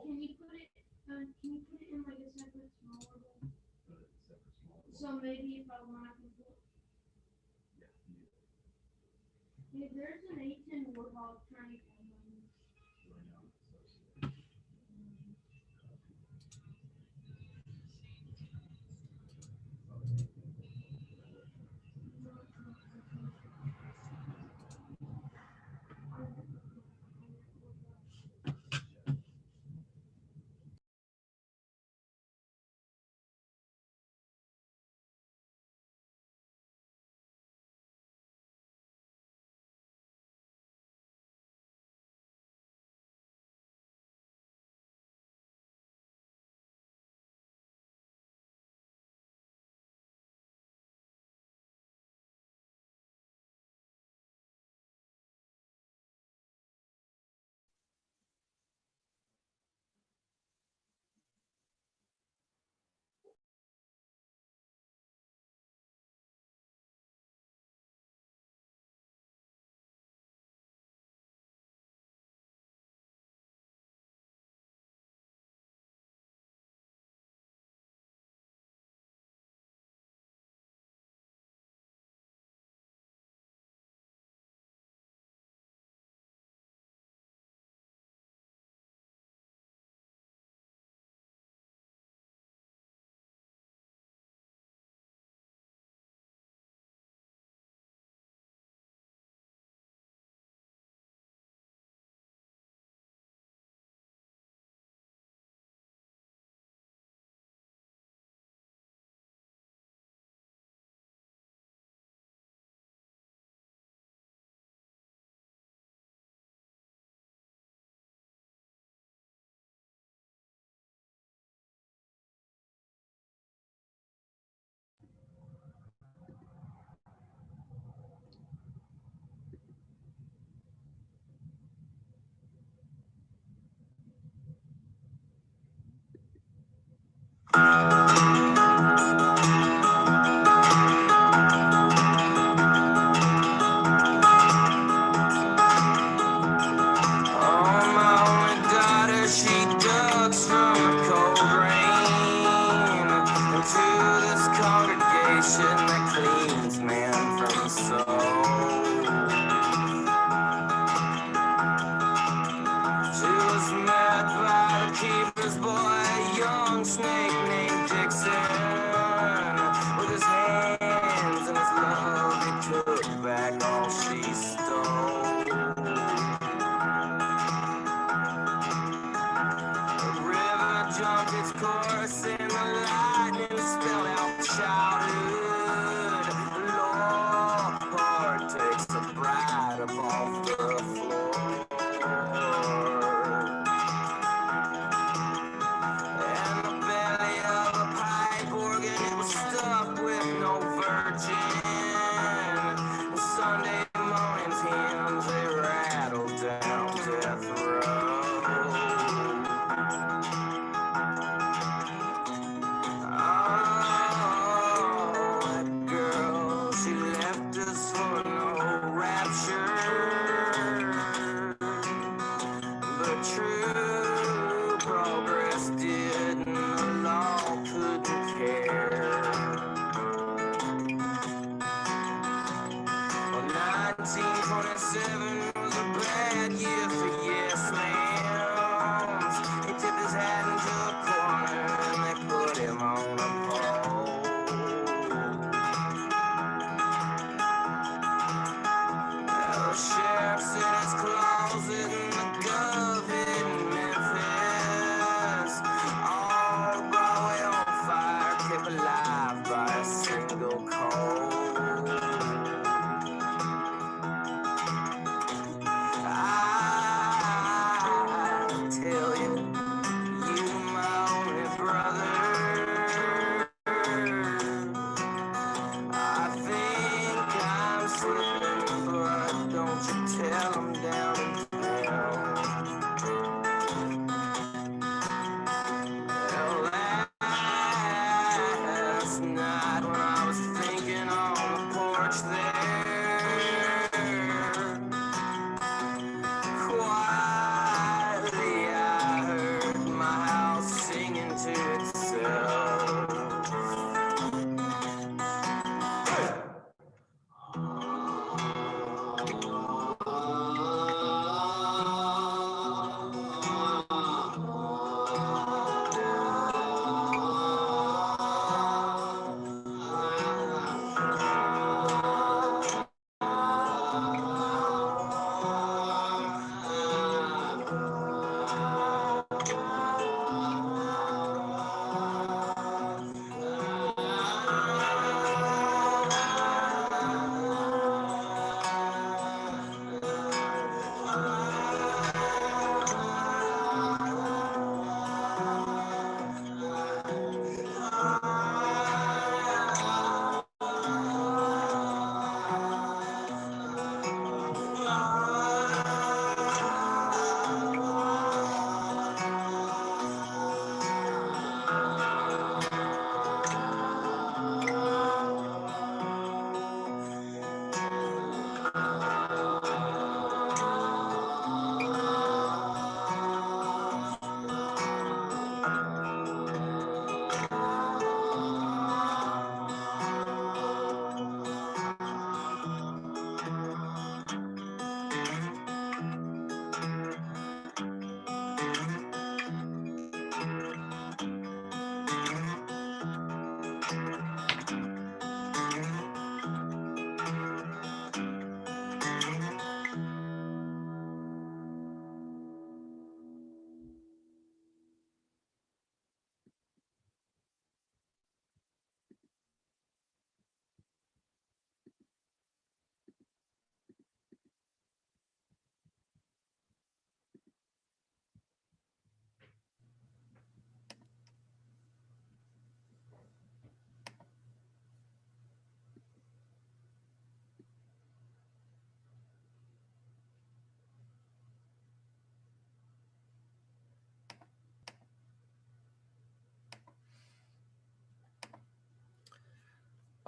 Can you put it in like a separate smaller one? So maybe if I want, I can put. Hey, there's an 810 Warthog trying to find mine.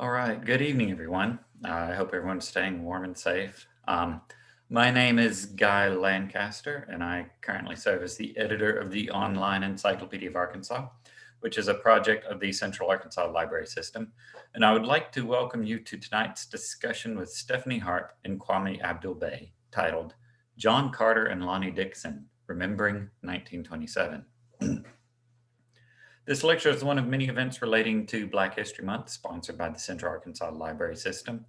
All right, good evening, everyone. I hope everyone's staying warm and safe. My name is Guy Lancaster, and I currently serve as the editor of the Online Encyclopedia of Arkansas, which is a project of the Central Arkansas Library System. And I would like to welcome you to tonight's discussion with Stephanie Harp and Kwami Abdul-Bey, titled John Carter and Lonnie Dixon, Remembering 1927. This lecture is one of many events relating to Black History Month, sponsored by the Central Arkansas Library System.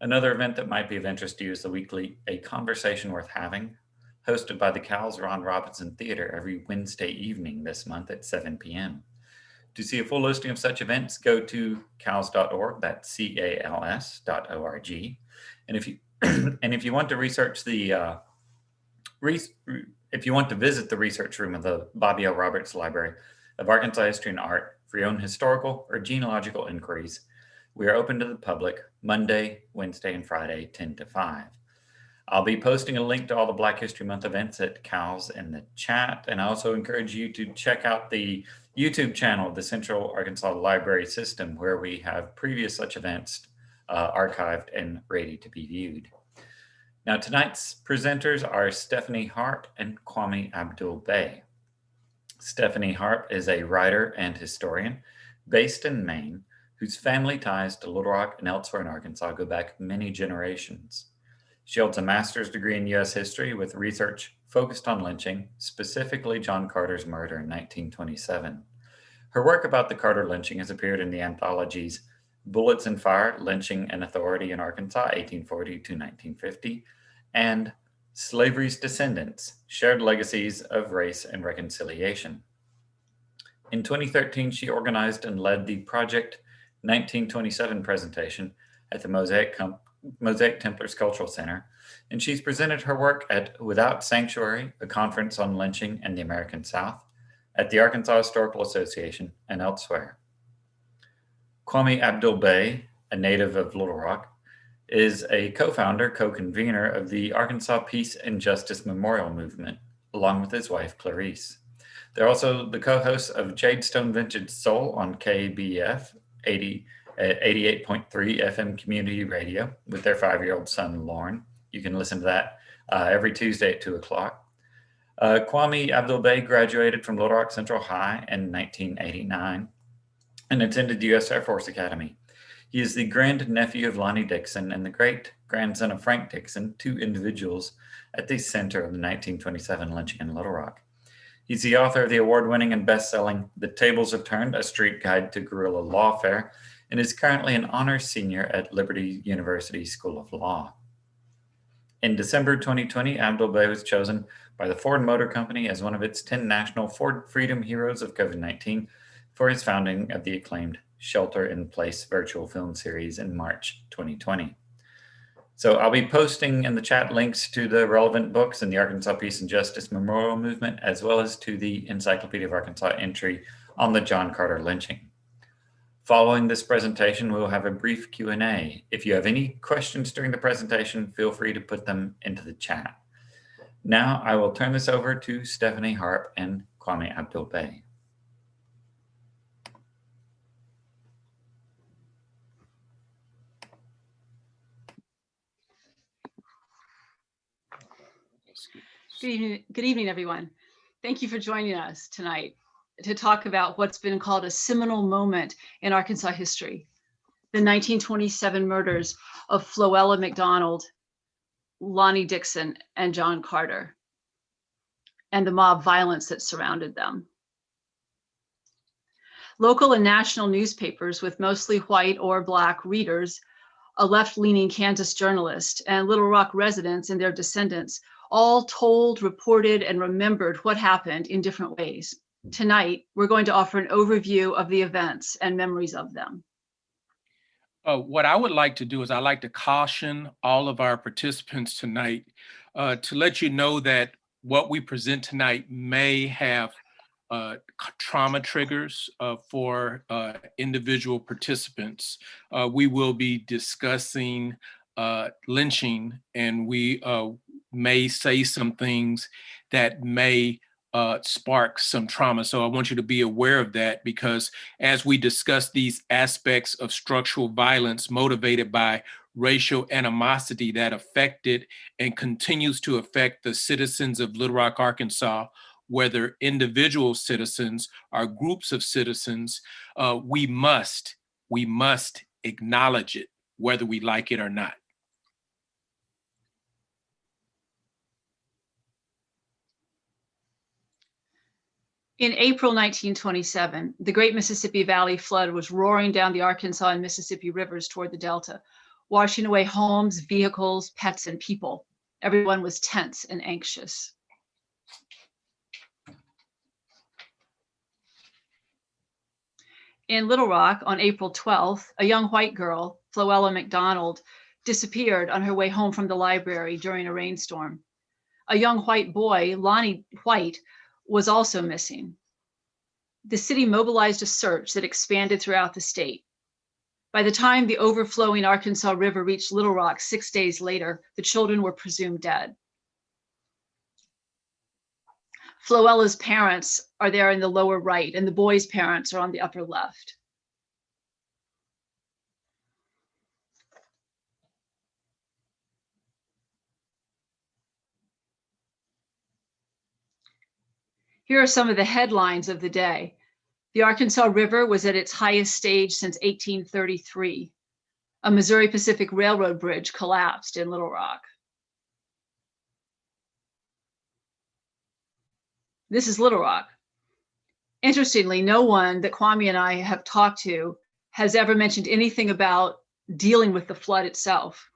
Another event that might be of interest to you is the weekly A Conversation Worth Having, hosted by the Cowles Ron Robinson Theater every Wednesday evening this month at 7 p.m. To see a full listing of such events, go to cals.org, that's CALS.org. And if you and if you want to research the if you want to visit the research room of the Bobby L. Roberts Library of Arkansas History and Art for your own historical or genealogical inquiries, we are open to the public Monday, Wednesday, and Friday, 10 to 5. I'll be posting a link to all the Black History Month events at Cowles in the chat, and I also encourage you to check out the YouTube channel of the Central Arkansas Library System, where we have previous such events archived and ready to be viewed. Now, tonight's presenters are Stephanie Harp and Kwami Abdul-Bey. Stephanie Harp is a writer and historian based in Maine, whose family ties to Little Rock and elsewhere in Arkansas go back many generations. She holds a master's degree in U.S. history with research focused on lynching, specifically John Carter's murder in 1927. Her work about the Carter lynching has appeared in the anthologies Bullets and Fire, Lynching and Authority in Arkansas, 1840 to 1950, and Slavery's Descendants, Shared Legacies of Race and Reconciliation. In 2013, she organized and led the Project 1927 presentation at the Mosaic Templars Cultural Center, and she's presented her work at Without Sanctuary, a conference on lynching and the American South, at the Arkansas Historical Association, and elsewhere. Kwami Abdul-Bey, a native of Little Rock, is a co-founder, co-convenor of the Arkansas Peace and Justice Memorial Movement, along with his wife, Clarice. They're also the co-hosts of Jadestone Vintage Soul on KABF 88.3 FM community radio with their 5-year-old son, Lorne. You can listen to that every Tuesday at 2 o'clock. Kwami Abdul-Bey graduated from Little Rock Central High in 1989 and attended the U.S. Air Force Academy. He is the grandnephew of Lonnie Dixon and the great-grandson of Frank Dixon, two individuals at the center of the 1927 lynching in Little Rock. He's the author of the award-winning and best-selling The Tables Have Turned, A Street Guide to Guerrilla Lawfare, and is currently an honors senior at Liberty University School of Law. In December 2020, Abdul-Bey was chosen by the Ford Motor Company as one of its 10 national Ford Freedom Heroes of COVID-19 for his founding of the acclaimed Shelter in Place virtual film series in March 2020. So I'll be posting in the chat links to the relevant books in the Arkansas Peace and Justice Memorial Movement, as well as to the Encyclopedia of Arkansas entry on the John Carter lynching. Following this presentation, we will have a brief Q&A. If you have any questions during the presentation, feel free to put them into the chat. Now I will turn this over to Stephanie Harp and Kwami Abdul-Bey. Good evening, everyone. Thank you for joining us tonight to talk about what's been called a seminal moment in Arkansas history, the 1927 murders of Floella McDonald, Lonnie Dixon, and John Carter, and the mob violence that surrounded them. Local and national newspapers with mostly white or Black readers, a left-leaning Kansas journalist, and Little Rock residents and their descendants all told, reported, and remembered what happened in different ways. Tonight, we're going to offer an overview of the events and memories of them. What I would like to do is I'd like to caution all of our participants tonight to let you know that what we present tonight may have trauma triggers for individual participants. We will be discussing lynching, and we may say some things that may spark some trauma. So I want you to be aware of that, because as we discuss these aspects of structural violence motivated by racial animosity that affected and continues to affect the citizens of Little Rock, Arkansas, whether individual citizens or groups of citizens, we must acknowledge it, whether we like it or not. In April 1927, the Great Mississippi Valley flood was roaring down the Arkansas and Mississippi rivers toward the Delta, washing away homes, vehicles, pets, and people. Everyone was tense and anxious. In Little Rock, on April 12th, a young white girl, Floella McDonald, disappeared on her way home from the library during a rainstorm. A young white boy, Lonnie White, was also missing. The city mobilized a search that expanded throughout the state. By the time the overflowing Arkansas River reached Little Rock 6 days later, the children were presumed dead. Floella's parents are there in the lower right, and the boy's parents are on the upper left. Here are some of the headlines of the day. The Arkansas River was at its highest stage since 1833. A Missouri Pacific Railroad bridge collapsed in Little Rock. This is Little Rock. Interestingly, no one that Kwami and I have talked to has ever mentioned anything about dealing with the flood itself.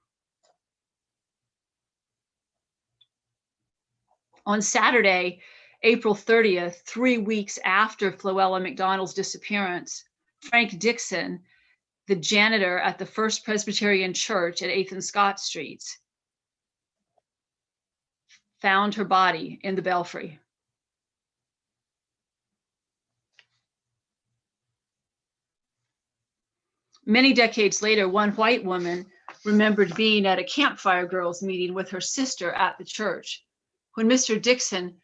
On Saturday, April 30th, 3 weeks after Floella McDonald's disappearance, Frank Dixon, the janitor at the First Presbyterian Church at 8th and Scott Streets, found her body in the belfry. Many decades later, one white woman remembered being at a campfire girls meeting with her sister at the church. When Mr. Dixon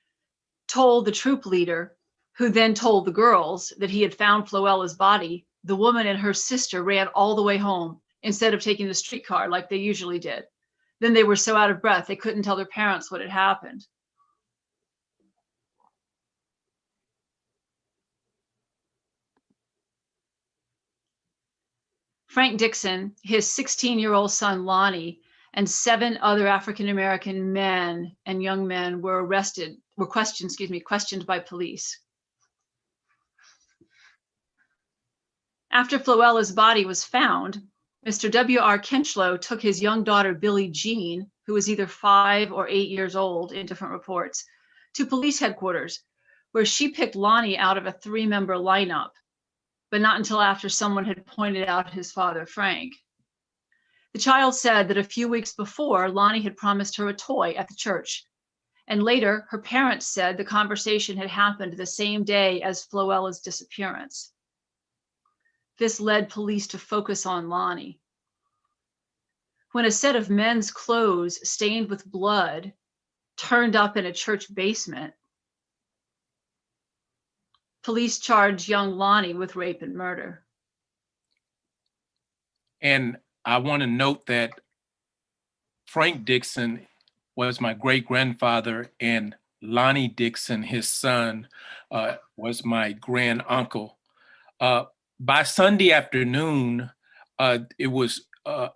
told the troop leader, who then told the girls that he had found Floella's body, the woman and her sister ran all the way home instead of taking the streetcar like they usually did. Then they were so out of breath, they couldn't tell their parents what had happened. Frank Dixon, his 16-year-old son, Lonnie, and 7 other African-American men and young men were questioned by police. After Floella's body was found, Mr. W.R. Kinchlow took his young daughter, Billie Jean, who was either 5 or 8 years old in different reports, to police headquarters, where she picked Lonnie out of a 3-member lineup, but not until after someone had pointed out his father, Frank. The child said that a few weeks before, Lonnie had promised her a toy at the church. And later, her parents said the conversation had happened the same day as Floella's disappearance. This led police to focus on Lonnie. When a set of men's clothes stained with blood turned up in a church basement, police charged young Lonnie with rape and murder. And I want to note that Frank Dixon was my great-grandfather, and Lonnie Dixon, his son, was my grand-uncle. By Sunday afternoon, it was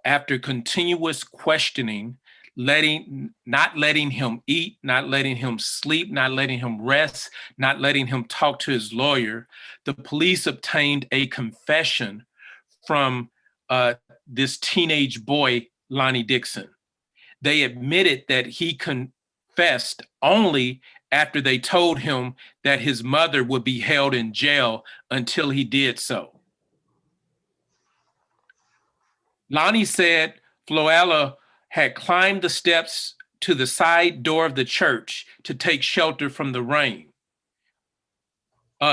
after continuous questioning, not letting him eat, not letting him sleep, not letting him rest, not letting him talk to his lawyer, the police obtained a confession from this teenage boy, Lonnie Dixon. They admitted that he confessed only after they told him that his mother would be held in jail until he did so. Lonnie said Floella had climbed the steps to the side door of the church to take shelter from the rain.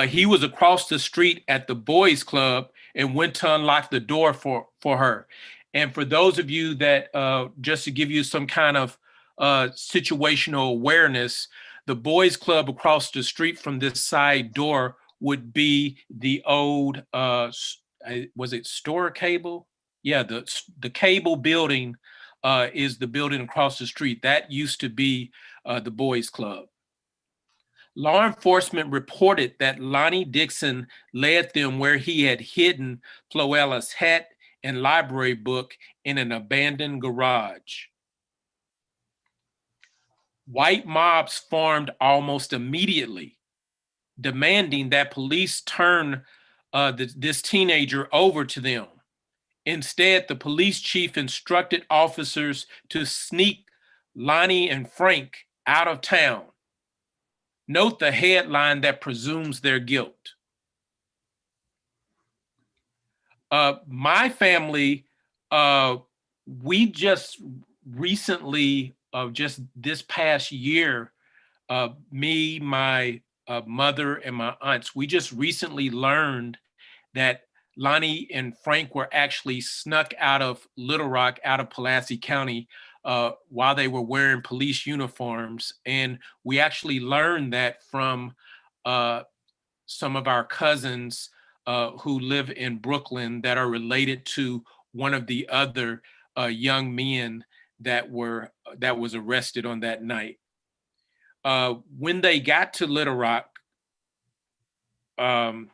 He was across the street at the boys' club and went to unlock the door for her. And for those of you that, just to give you some kind of situational awareness, The boys club across the street from this side door would be the old, was it Store Cable? Yeah, the cable building is the building across the street. That used to be the boys club. Law enforcement reported that Lonnie Dixon led them where he had hidden Floella's hat and library book in an abandoned garage. White mobs formed almost immediately, demanding that police turn this teenager over to them. Instead, the police chief instructed officers to sneak Lonnie and Frank out of town. Note the headline that presumes their guilt. My family, we just recently, just this past year, me, my mother, and my aunts, we just recently learned that Lonnie and Frank were actually snuck out of Little Rock, out of Pulaski County, while they were wearing police uniforms. And we actually learned that from some of our cousins who live in Brooklyn that are related to one of the other young men that was arrested on that night. When they got to Little Rock, when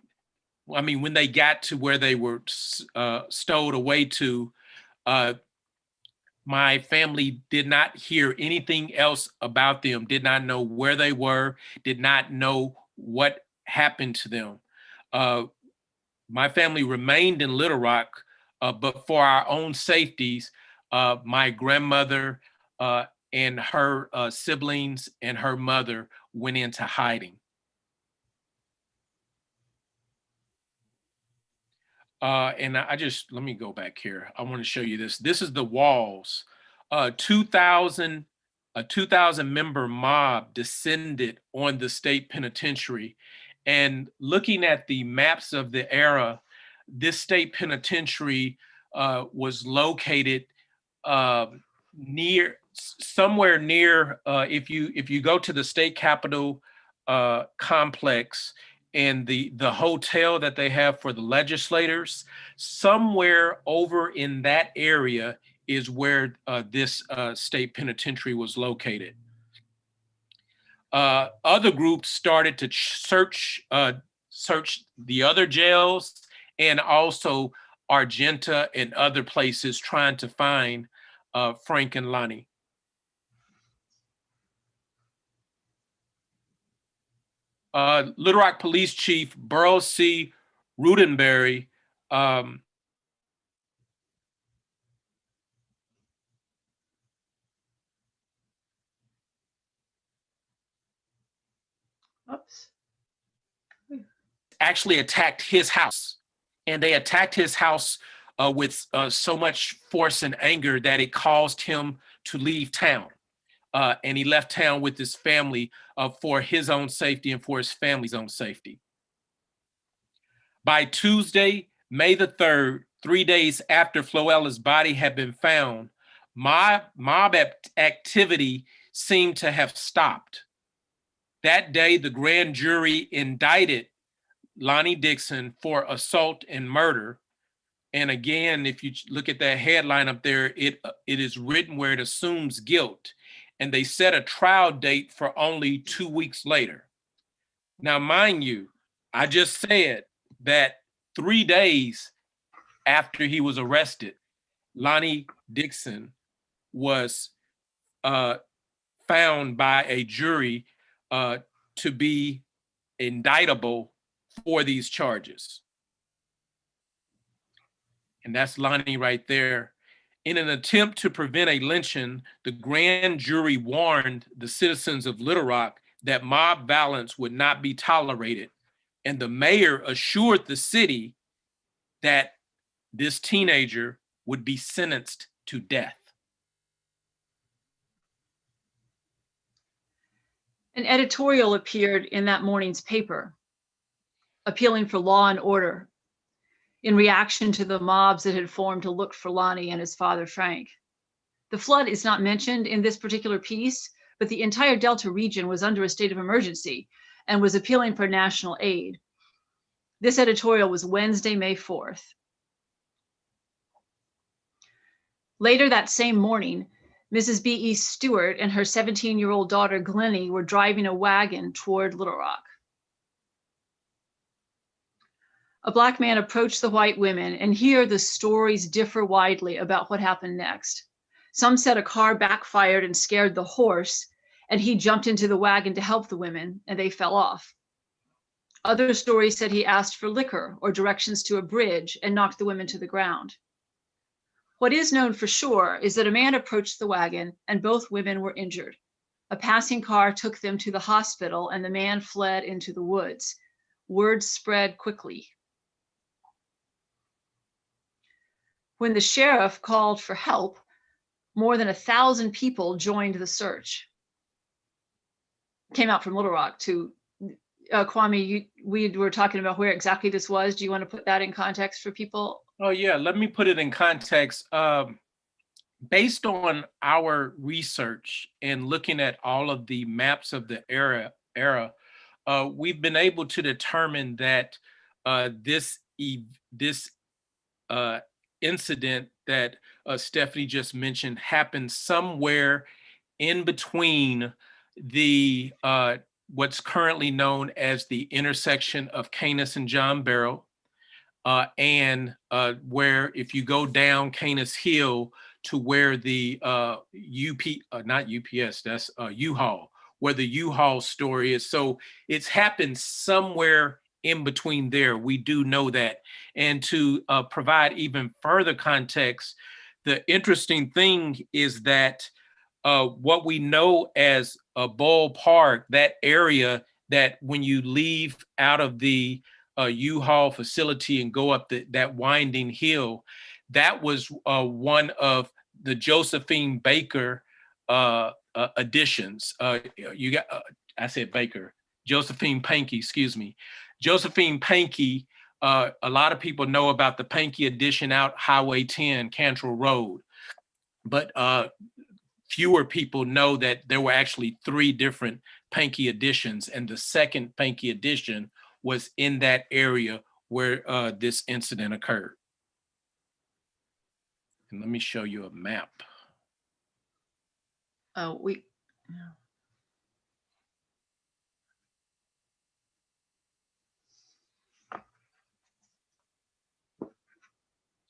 they got to where they were stowed away to, my family did not hear anything else about them, did not know where they were, did not know what happened to them. My family remained in Little Rock, but for our own safeties, my grandmother and her siblings and her mother went into hiding. And let me go back here. I want to show you this. This is the walls. A 2,000 member mob descended on the state penitentiary. And looking at the maps of the era, this state penitentiary was located somewhere near, if you go to the state capitol complex, and the hotel that they have for the legislators, somewhere over in that area is where this state penitentiary was located. Other groups started to search the other jails and also Argenta and other places trying to find Frank and Lonnie. Little Rock Police Chief Burl C. Rudenberry actually attacked his house. And they attacked his house with so much force and anger that it caused him to leave town. And he left town with his family for his own safety and for his family's own safety. By Tuesday, May the 3rd, 3 days after Floella's body had been found, mob activity seemed to have stopped. That day, the grand jury indicted Lonnie Dixon for assault and murder. And again, if you look at that headline up there, it is written where it assumes guilt. And they set a trial date for only 2 weeks later. Now, mind you, I just said that 3 days after he was arrested, Lonnie Dixon was found by a jury to be indictable for these charges. And that's Lonnie right there. In an attempt to prevent a lynching, the grand jury warned the citizens of Little Rock that mob violence would not be tolerated. And the mayor assured the city that this teenager would be sentenced to death. An editorial appeared in that morning's paper, appealing for law and order in reaction to the mobs that had formed to look for Lonnie and his father, Frank. The flood is not mentioned in this particular piece, but the entire Delta region was under a state of emergency and was appealing for national aid. This editorial was Wednesday, May 4th. Later that same morning, Mrs. B.E. Stewart and her 17-year-old daughter, Glennie, were driving a wagon toward Little Rock. A Black man approached the white women, and here the stories differ widely about what happened next. Some said a car backfired and scared the horse, and he jumped into the wagon to help the women, and they fell off. Other stories said he asked for liquor or directions to a bridge and knocked the women to the ground. What is known for sure is that a man approached the wagon and both women were injured. A passing car took them to the hospital and the man fled into the woods. Word spread quickly. When the sheriff called for help, more than 1,000 people joined the search. Came out from Little Rock to, Kwami, we were talking about where exactly this was. Do you want to put that in context for people? Oh yeah, let me put it in context. Based on our research and looking at all of the maps of the era, we've been able to determine that this incident that Stephanie just mentioned happened somewhere in between the what's currently known as the intersection of Canis and John Barrow, and where if you go down Canis Hill to where the not UPS, that's U-Haul, where the U-Haul store is. So it's happened somewhere in between there. We do know that. And to provide even further context, the interesting thing is that what we know as a Bull Park, that area that when you leave out of the U-Haul facility and go up that winding hill, that was one of the Josephine Baker additions. You got, I said Baker, Josephine Pankey, excuse me. Josephine Pankey, a lot of people know about the Pankey addition out Highway 10, Cantrell Road, but fewer people know that there were actually 3 different Pankey additions, and the second Pankey addition was in that area where this incident occurred. And let me show you a map. Oh,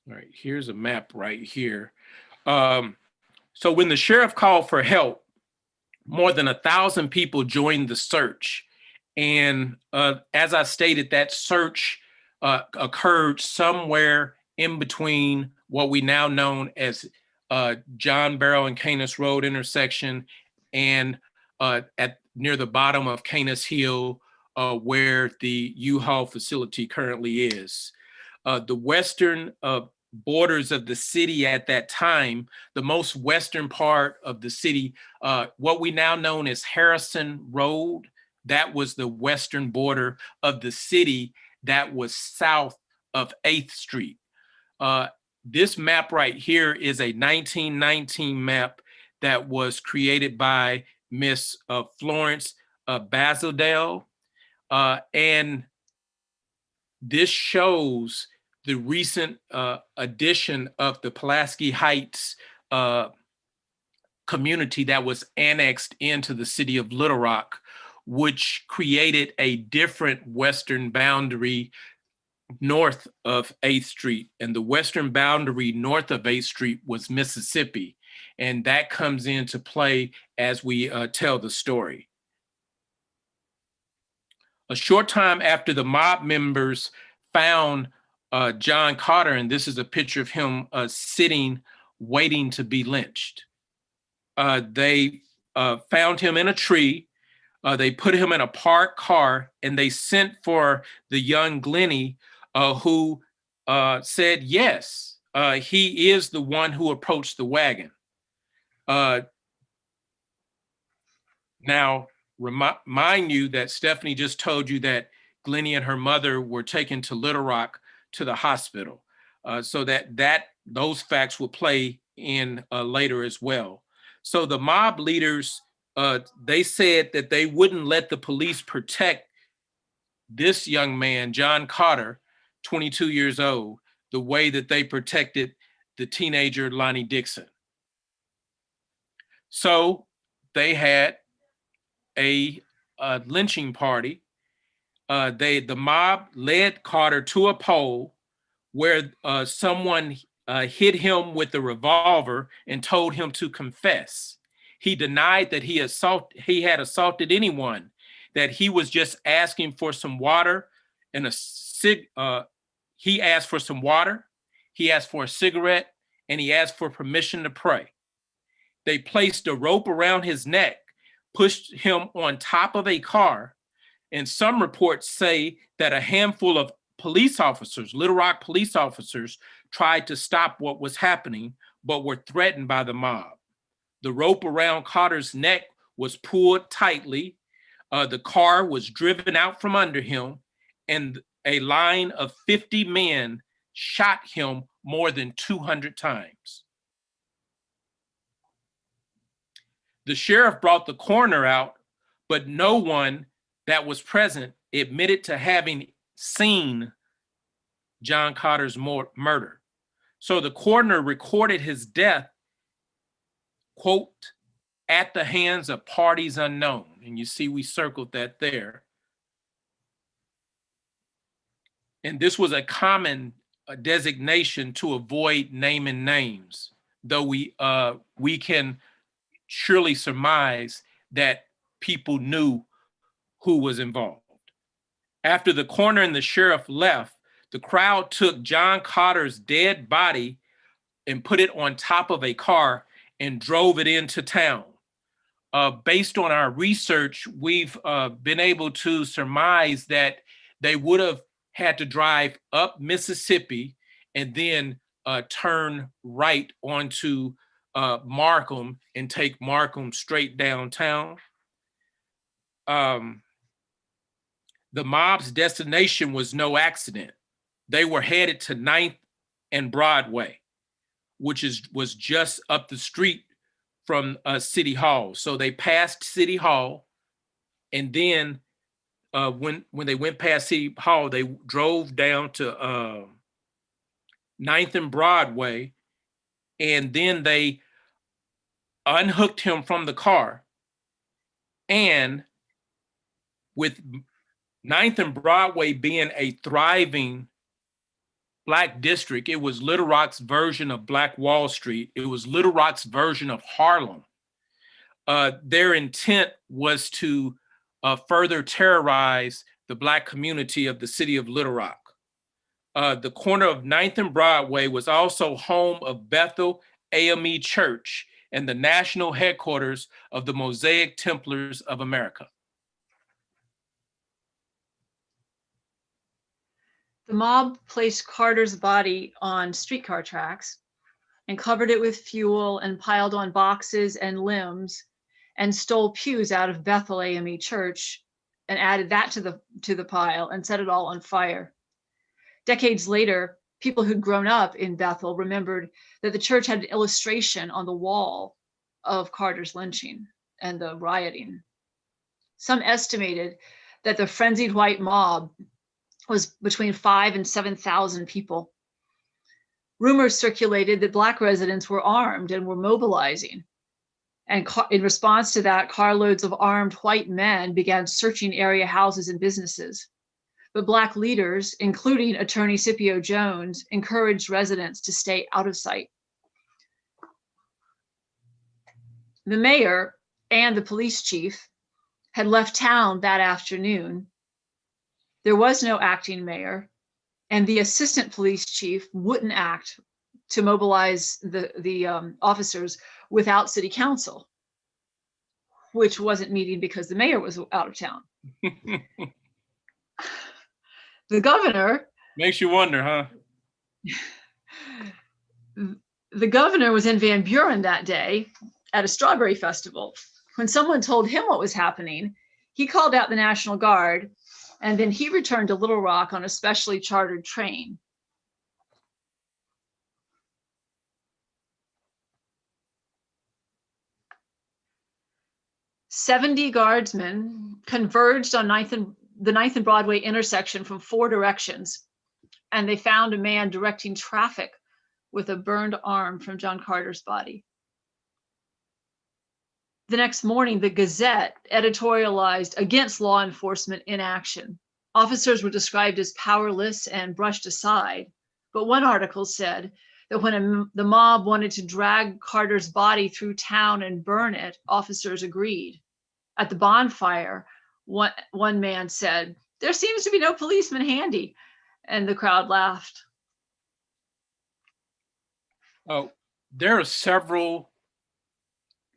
All right, here's a map right here. So when the sheriff called for help, more than 1,000 people joined the search. And as I stated, that search occurred somewhere in between what we now know as John Barrow and Canis Road intersection and near the bottom of Canis Hill, where the U-Haul facility currently is. The western borders of the city at that time, the most western part of the city, what we now know as Harrison Road, that was the western border of the city that was south of 8th Street. This map right here is a 1919 map that was created by Miss Florence Basildale. And this shows the recent addition of the Pulaski Heights community that was annexed into the city of Little Rock, which created a different western boundary north of 8th Street. And the western boundary north of 8th Street was Mississippi. And that comes into play as we tell the story. A short time after the mob members found John Carter, and this is a picture of him sitting, waiting to be lynched. They found him in a tree. They put him in a parked car, and they sent for the young Glennie, who said, yes, he is the one who approached the wagon. Now, remind you that Stephanie just told you that Glennie and her mother were taken to Little Rock to the hospital, so that those facts will play in later as well. So the mob leaders they said that they wouldn't let the police protect this young man, John Carter, 22 years old, the way that they protected the teenager Lonnie Dixon. So they had a lynching party. The mob led Carter to a pole where someone hit him with a revolver and told him to confess. He denied that he had assaulted anyone, that he was just asking for some water and he asked for some water, he asked for a cigarette, and he asked for permission to pray. They placed a rope around his neck, pushed him on top of a car, and some reports say that a handful of police officers, Little Rock police officers, tried to stop what was happening, but were threatened by the mob. The rope around Carter's neck was pulled tightly. The car was driven out from under him, and a line of 50 men shot him more than 200 times. The sheriff brought the coroner out, but no one that was present admitted to having seen John Carter's murder. So the coroner recorded his death, quote, at the hands of parties unknown. And you see, we circled that there. And this was a common designation to avoid naming names, though we can surely surmise that people knew who was involved. After the coroner and the sheriff left, the crowd took John Carter's dead body and put it on top of a car and drove it into town. Based on our research, we've been able to surmise that they would have had to drive up Mississippi and then turn right onto Markham and take Markham straight downtown. The mob's destination was no accident. They were headed to 9th and Broadway, which was just up the street from City Hall. So they passed City Hall, and then when they went past City Hall, they drove down to 9th and Broadway, and then they unhooked him from the car. And with 9th and Broadway being a thriving Black district, it was Little Rock's version of Black Wall Street. It was Little Rock's version of Harlem. Their intent was to further terrorize the Black community of the city of Little Rock. The corner of 9th and Broadway was also home of Bethel AME Church and the national headquarters of the Mosaic Templars of America. The mob placed Carter's body on streetcar tracks and covered it with fuel and piled on boxes and limbs and stole pews out of Bethel AME Church and added that to the pile and set it all on fire. Decades later, people who'd grown up in Bethel remembered that the church had an illustration on the wall of Carter's lynching and the rioting. Some estimated that the frenzied white mob was between 5,000 and 7,000 people. Rumors circulated that Black residents were armed and were mobilizing. And in response to that, carloads of armed white men began searching area houses and businesses. But Black leaders, including Attorney Scipio Jones, encouraged residents to stay out of sight. The mayor and the police chief had left town that afternoon. There was no acting mayor, and the assistant police chief wouldn't act to mobilize the officers without city council, which wasn't meeting because the mayor was out of town. The governor— Makes you wonder, huh? The governor was in Van Buren that day at a strawberry festival. When someone told him what was happening, he called out the National Guard, and then he returned to Little Rock on a specially chartered train. 70 guardsmen converged on the 9th and Broadway intersection from 4 directions, and they found a man directing traffic with a burned arm from John Carter's body. The next morning, the Gazette editorialized against law enforcement inaction. Officers were described as powerless and brushed aside, but one article said that when the mob wanted to drag Carter's body through town and burn it, officers agreed. At the bonfire, one man said, "There seems to be no policeman handy," and the crowd laughed. Oh, there are several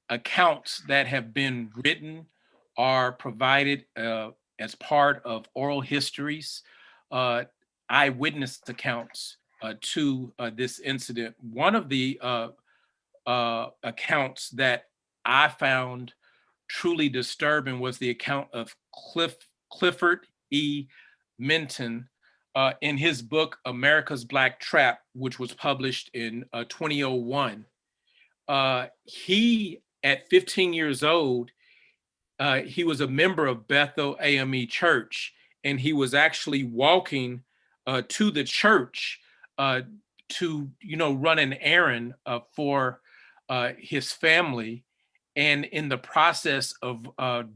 accounts that have been written or provided as part of oral histories, eyewitness accounts to this incident. One of the accounts that I found truly disturbing was the account of Clifford E. Minton in his book, America's Black Trap, which was published in 2001. He, at 15 years old, he was a member of Bethel AME Church, and he was actually walking to the church to, run an errand for his family. And in the process of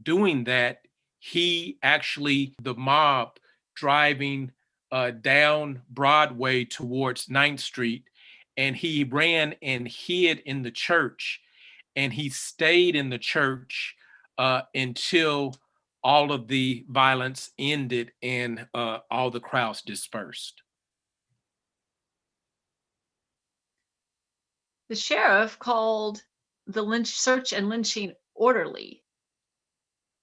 doing that, the mob driving down Broadway towards 9th Street, and he ran and hid in the church, and he stayed in the church until all of the violence ended and all the crowds dispersed. The sheriff called the search and lynching orderly.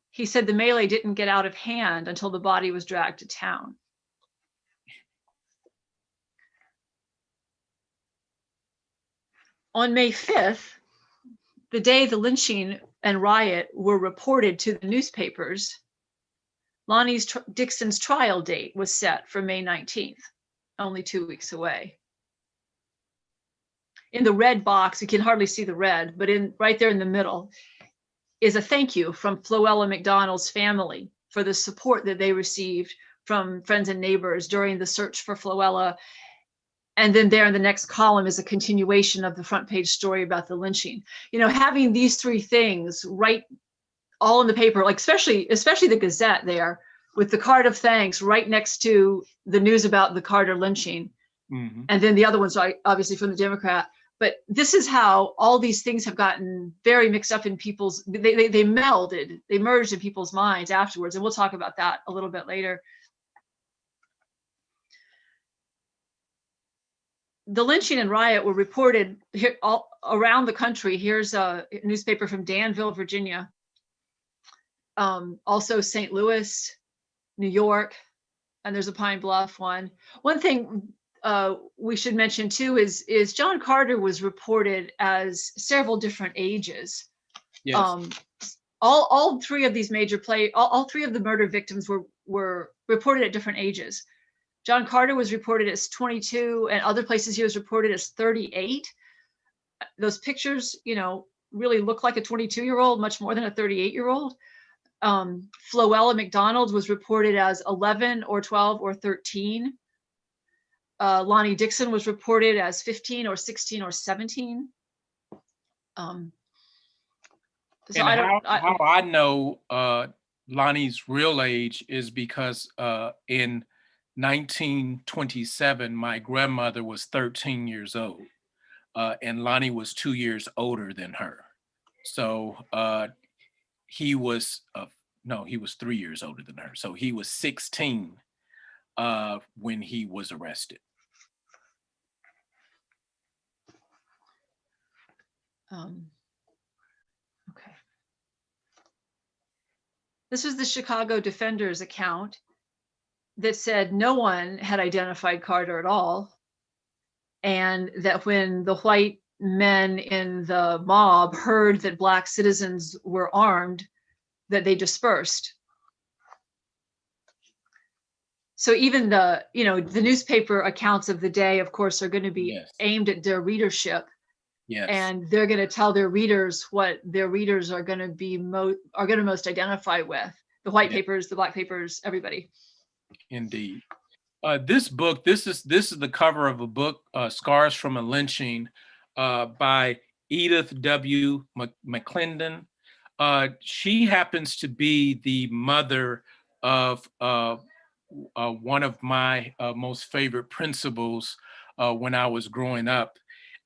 He said the melee didn't get out of hand until the body was dragged to town. On May 5th, the day the and riot were reported to the newspapers, Lonnie Dixon's trial date was set for May 19th, only 2 weeks away. In the red box, you can hardly see the red, but right there in the middle is a thank you from Floella McDonald's family for the support that they received from friends and neighbors during the search for Floella. And then there in the next column is a continuation of the front page story about the lynching. Having these three things right all in the paper, like especially the Gazette there, with the card of thanks right next to the news about the Carter lynching. Mm-hmm. And then the other ones are obviously from the Democrat. But this is how all these things have gotten very mixed up in people's, they merged in people's minds afterwards. And we'll talk about that a little bit later. The lynching and riot were reported here all around the country. Here's a newspaper from Danville, Virginia. Also St. Louis, New York, and there's a Pine Bluff one. One thing we should mention too is John Carter was reported as several different ages. Yes. All three of these all three of the murder victims were reported at different ages. John Carter was reported as 22, and other places he was reported as 38. Those pictures, really look like a 22-year-old, much more than a 38-year-old. Floella McDonald was reported as 11 or 12 or 13. Lonnie Dixon was reported as 15 or 16 or 17. How I know Lonnie's real age is because in 1927, my grandmother was 13 years old, and Lonnie was 2 years older than her. So he was 3 years older than her. So he was 16 when he was arrested. Okay. This was the Chicago Defender's account that said no one had identified Carter at all, and that when the white men in the mob heard that Black citizens were armed, that they dispersed. So even the newspaper accounts of the day, of course, are going to be aimed at their readership. Yes. And they're going to tell their readers what their readers are going to be most identify with. The white papers, the black papers, everybody. Indeed. This book, this is the cover of a book, Scars from a Lynching, by Edith W. McClendon. She happens to be the mother of one of my most favorite principals when I was growing up.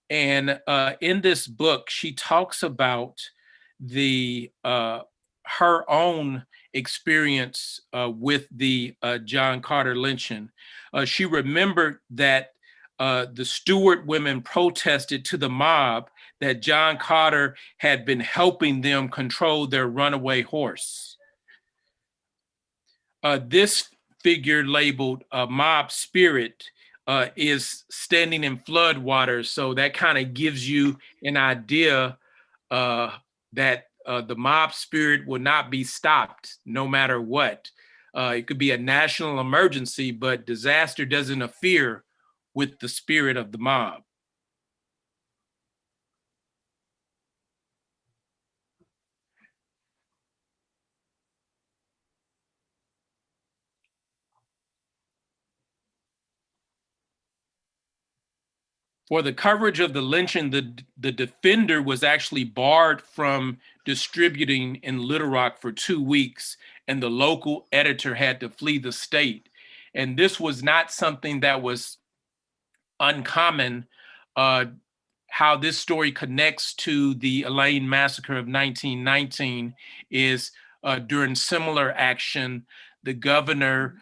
And in this book, she talks about her own experience with the John Carter lynching. She remembered that the Stewart women protested to the mob that John Carter had been helping them control their runaway horse. This figure labeled mob spirit is standing in flood waters. So that kind of gives you an idea that the mob spirit will not be stopped no matter what. It could be a national emergency, but disaster doesn't interfere with the spirit of the mob. For the coverage of the lynching, the Defender was actually barred from distributing in Little Rock for 2 weeks, and the local editor had to flee the state. And this was not something that was uncommon. How this story connects to the Elaine Massacre of 1919 is during similar action, the governor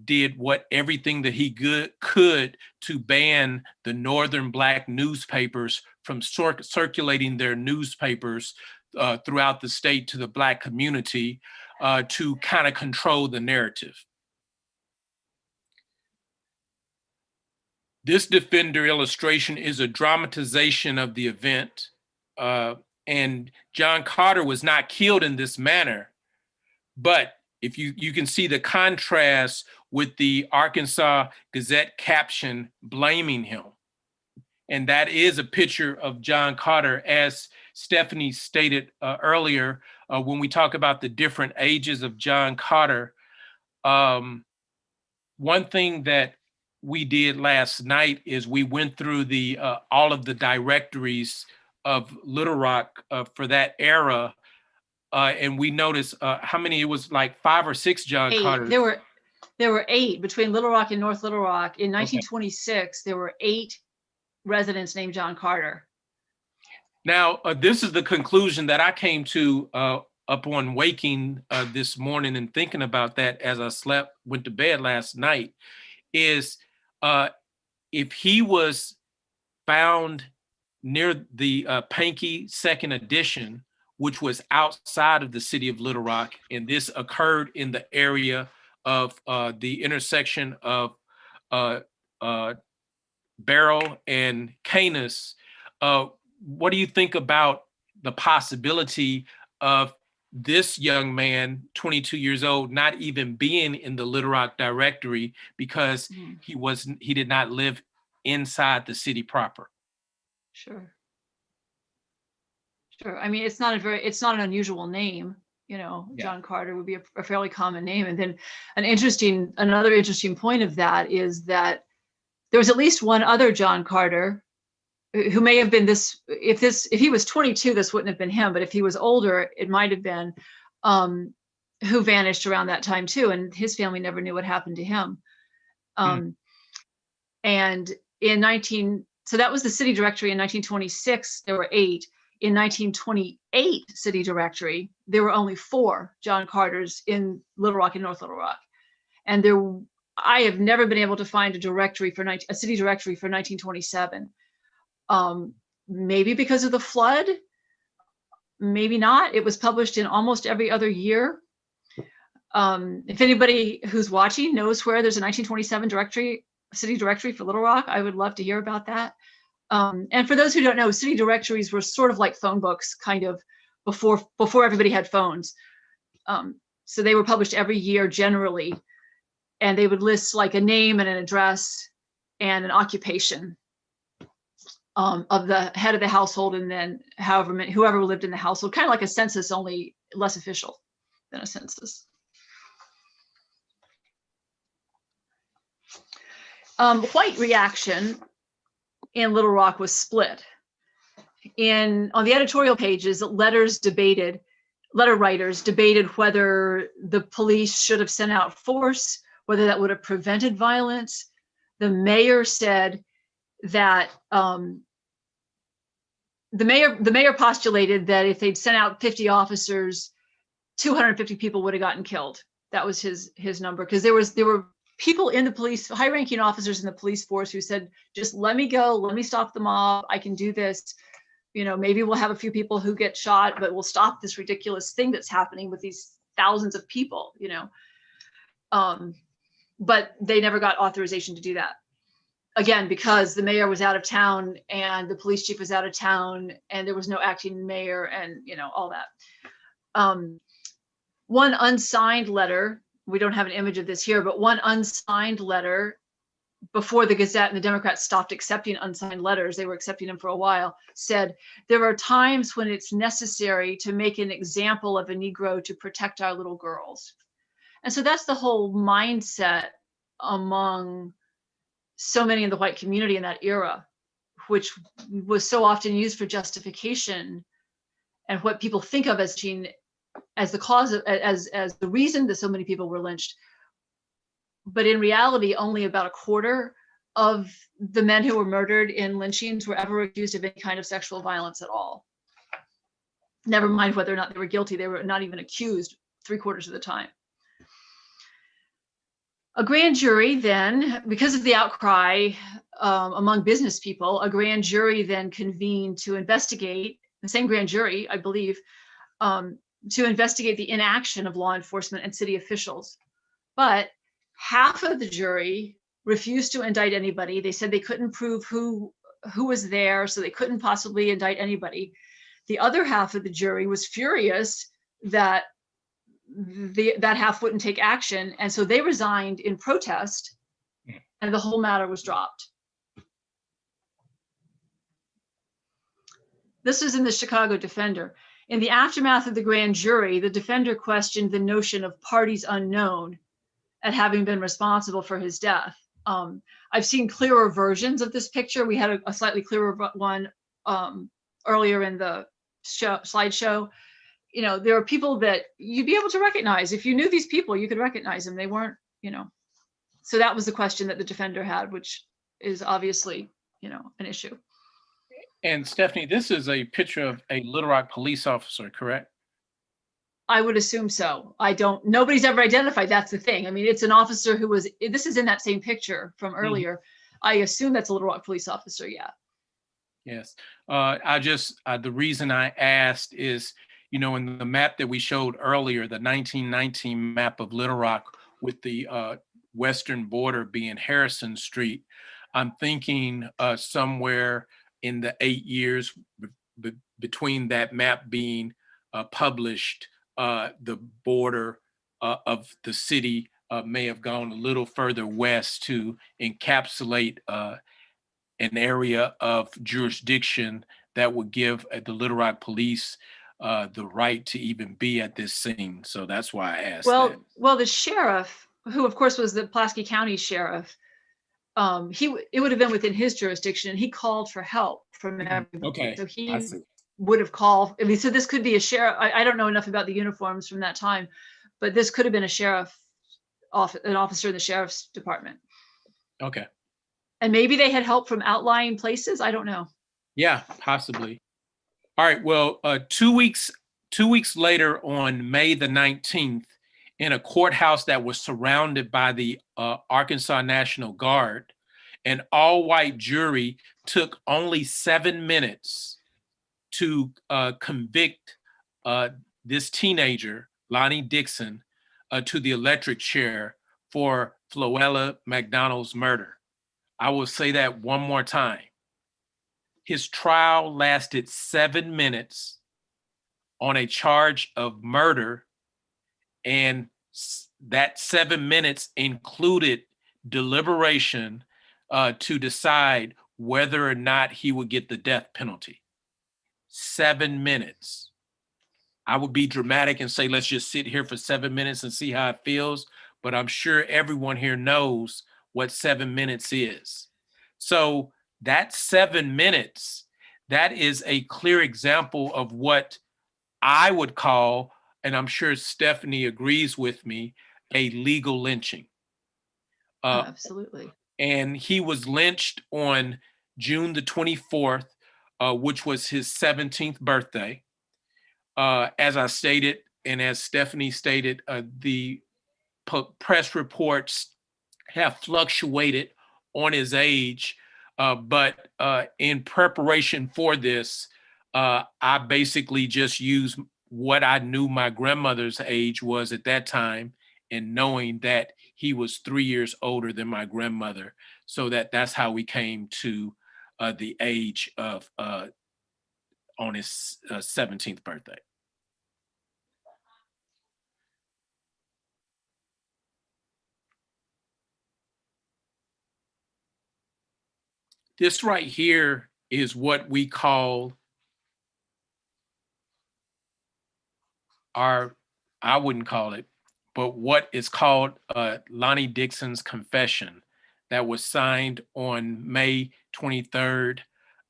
did everything that he could to ban the Northern Black newspapers from circulating their newspapers throughout the state to the Black community to kind of control the narrative. This Defender illustration is a dramatization of the event, and John Carter was not killed in this manner, but if you can see the contrast with the Arkansas Gazette caption blaming him. And that is a picture of John Carter, as Stephanie stated earlier, when we talk about the different ages of John Carter. One thing that we did last night is we went through all of the directories of Little Rock for that era. And we noticed how many, it was like 5 or 6 John Carters. There were 8 between Little Rock and North Little Rock. In 1926, there were 8 residents named John Carter. Now, this is the conclusion that I came to upon waking this morning and thinking about that as I went to bed last night, is if he was found near the Pankey second edition, which was outside of the city of Little Rock, and this occurred in the area of the intersection of Barrow and Canis. What do you think about the possibility of this young man, 22 years old, not even being in the Little Rock directory because he did not live inside the city proper? Sure. I mean, it's not an unusual name, you know. Yeah. John Carter would be a fairly common name. And then another interesting point of that is that there was at least one other John Carter who may have been if he was 22, this wouldn't have been him, but if he was older, it might have been, who vanished around that time too. And his family never knew what happened to him. And so that was the city directory in 1926, there were 8. In 1928 city directory, there were only 4 John Carters in Little Rock and North Little Rock. And I have never been able to find a city directory for 1927. Maybe because of the flood, maybe not. It was published in almost every other year. If anybody who's watching knows where there's a 1927 city directory for Little Rock, I would love to hear about that. And for those who don't know, city directories were sort of like phone books, kind of before everybody had phones. So they were published every year generally, and they would list like a name and an address and an occupation. of the head of the household, and then whoever lived in the household, kind of like a census, only less official than a census. White reaction in Little Rock was split. On the editorial pages, letter writers debated whether the police should have sent out force, whether that would have prevented violence. The mayor said that the mayor postulated that if they'd sent out 50 officers, 250 people would have gotten killed. That was his number, because there were people in the police, high-ranking officers in the police force, who said, just let me go, let me stop the mob, I can do this. You know, maybe we'll have a few people who get shot, but we'll stop this ridiculous thing that's happening with these thousands of people, you know. But they never got authorization to do that. Again, because the mayor was out of town and the police chief was out of town and there was no acting mayor and, you know, all that. One unsigned letter, we don't have an image of this here, but one unsigned letter before the Gazette and the Democrats stopped accepting unsigned letters, they were accepting them for a while, said, there are times when it's necessary to make an example of a Negro to protect our little girls. And so that's the whole mindset among so many in the white community in that era, which was so often used for justification and what people think of as the cause of, as the reason that so many people were lynched. But in reality, only about a quarter of the men who were murdered in lynchings were ever accused of any kind of sexual violence at all. Never mind whether or not they were guilty, they were not even accused 3/4 of the time. A grand jury then, because of the outcry among business people, a grand jury then convened to investigate, the same grand jury, I believe, to investigate the inaction of law enforcement and city officials. But half of the jury refused to indict anybody. They said they couldn't prove who was there, so they couldn't possibly indict anybody. The other half of the jury was furious that that half wouldn't take action, and so they resigned in protest, and the whole matter was dropped. This is in the Chicago Defender. In the aftermath of the grand jury, the Defender questioned the notion of parties unknown at having been responsible for his death. I've seen clearer versions of this picture. We had a slightly clearer one earlier in the slideshow. You know, there are people that you'd be able to recognize. If you knew these people, you could recognize them. They weren't, you know. So that was the question that the Defender had, which is obviously, you know, an issue. And Stephanie, this is a picture of a Little Rock police officer, correct? I would assume so. Nobody's ever identified. That's the thing. I mean, it's an officer who was, this is in that same picture from earlier. I assume that's a Little Rock police officer, yeah. Yes. The reason I asked is, you know, in the map that we showed earlier, the 1919 map of Little Rock with the western border being Harrison Street, I'm thinking somewhere in the 8 years between that map being published, the border of the city may have gone a little further west to encapsulate an area of jurisdiction that would give the Little Rock police the right to even be at this scene. So that's why I asked that. Well, the sheriff, who of course was the Pulaski County sheriff, it would have been within his jurisdiction, and he called for help from everybody. Okay, so he would have called. I mean, so this could be a sheriff. I don't know enough about the uniforms from that time, but this could have been a sheriff, an officer in the sheriff's department. Okay. And maybe they had help from outlying places. I don't know. Yeah, possibly. All right. Well, 2 weeks later, on May the 19th, in a courthouse that was surrounded by the Arkansas National Guard, an all-white jury took only 7 minutes to convict this teenager, Lonnie Dixon, to the electric chair for Floella McDonald's murder. I will say that one more time. His trial lasted 7 minutes on a charge of murder, and that 7 minutes included deliberation to decide whether or not he would get the death penalty. 7 minutes. I would be dramatic and say, let's just sit here for 7 minutes and see how it feels. But I'm sure everyone here knows what 7 minutes is. So that 7 minutes, that is a clear example of what I would call, and I'm sure Stephanie agrees with me, a legal lynching. Absolutely. And he was lynched on June the 24th, which was his 17th birthday. As I stated, and as Stephanie stated, the press reports have fluctuated on his age, but in preparation for this, I basically just used what I knew my grandmother's age was at that time, and knowing that he was 3 years older than my grandmother, so that's how we came to the age of on his 17th birthday. This right here is what we call I wouldn't call it, but what is called Lonnie Dixon's confession that was signed on May 23rd,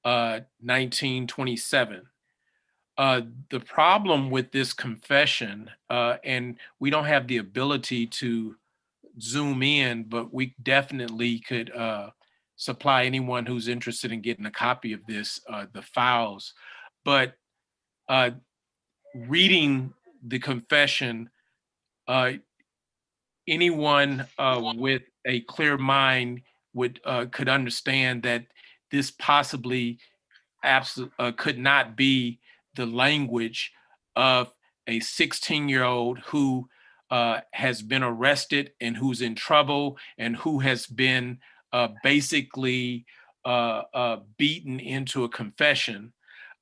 1927. The problem with this confession, and we don't have the ability to zoom in, but we definitely could supply anyone who's interested in getting a copy of this, the files. But reading the confession, anyone with a clear mind could understand that this possibly could not be the language of a 16-year-old who has been arrested and who's in trouble and who has been basically beaten into a confession.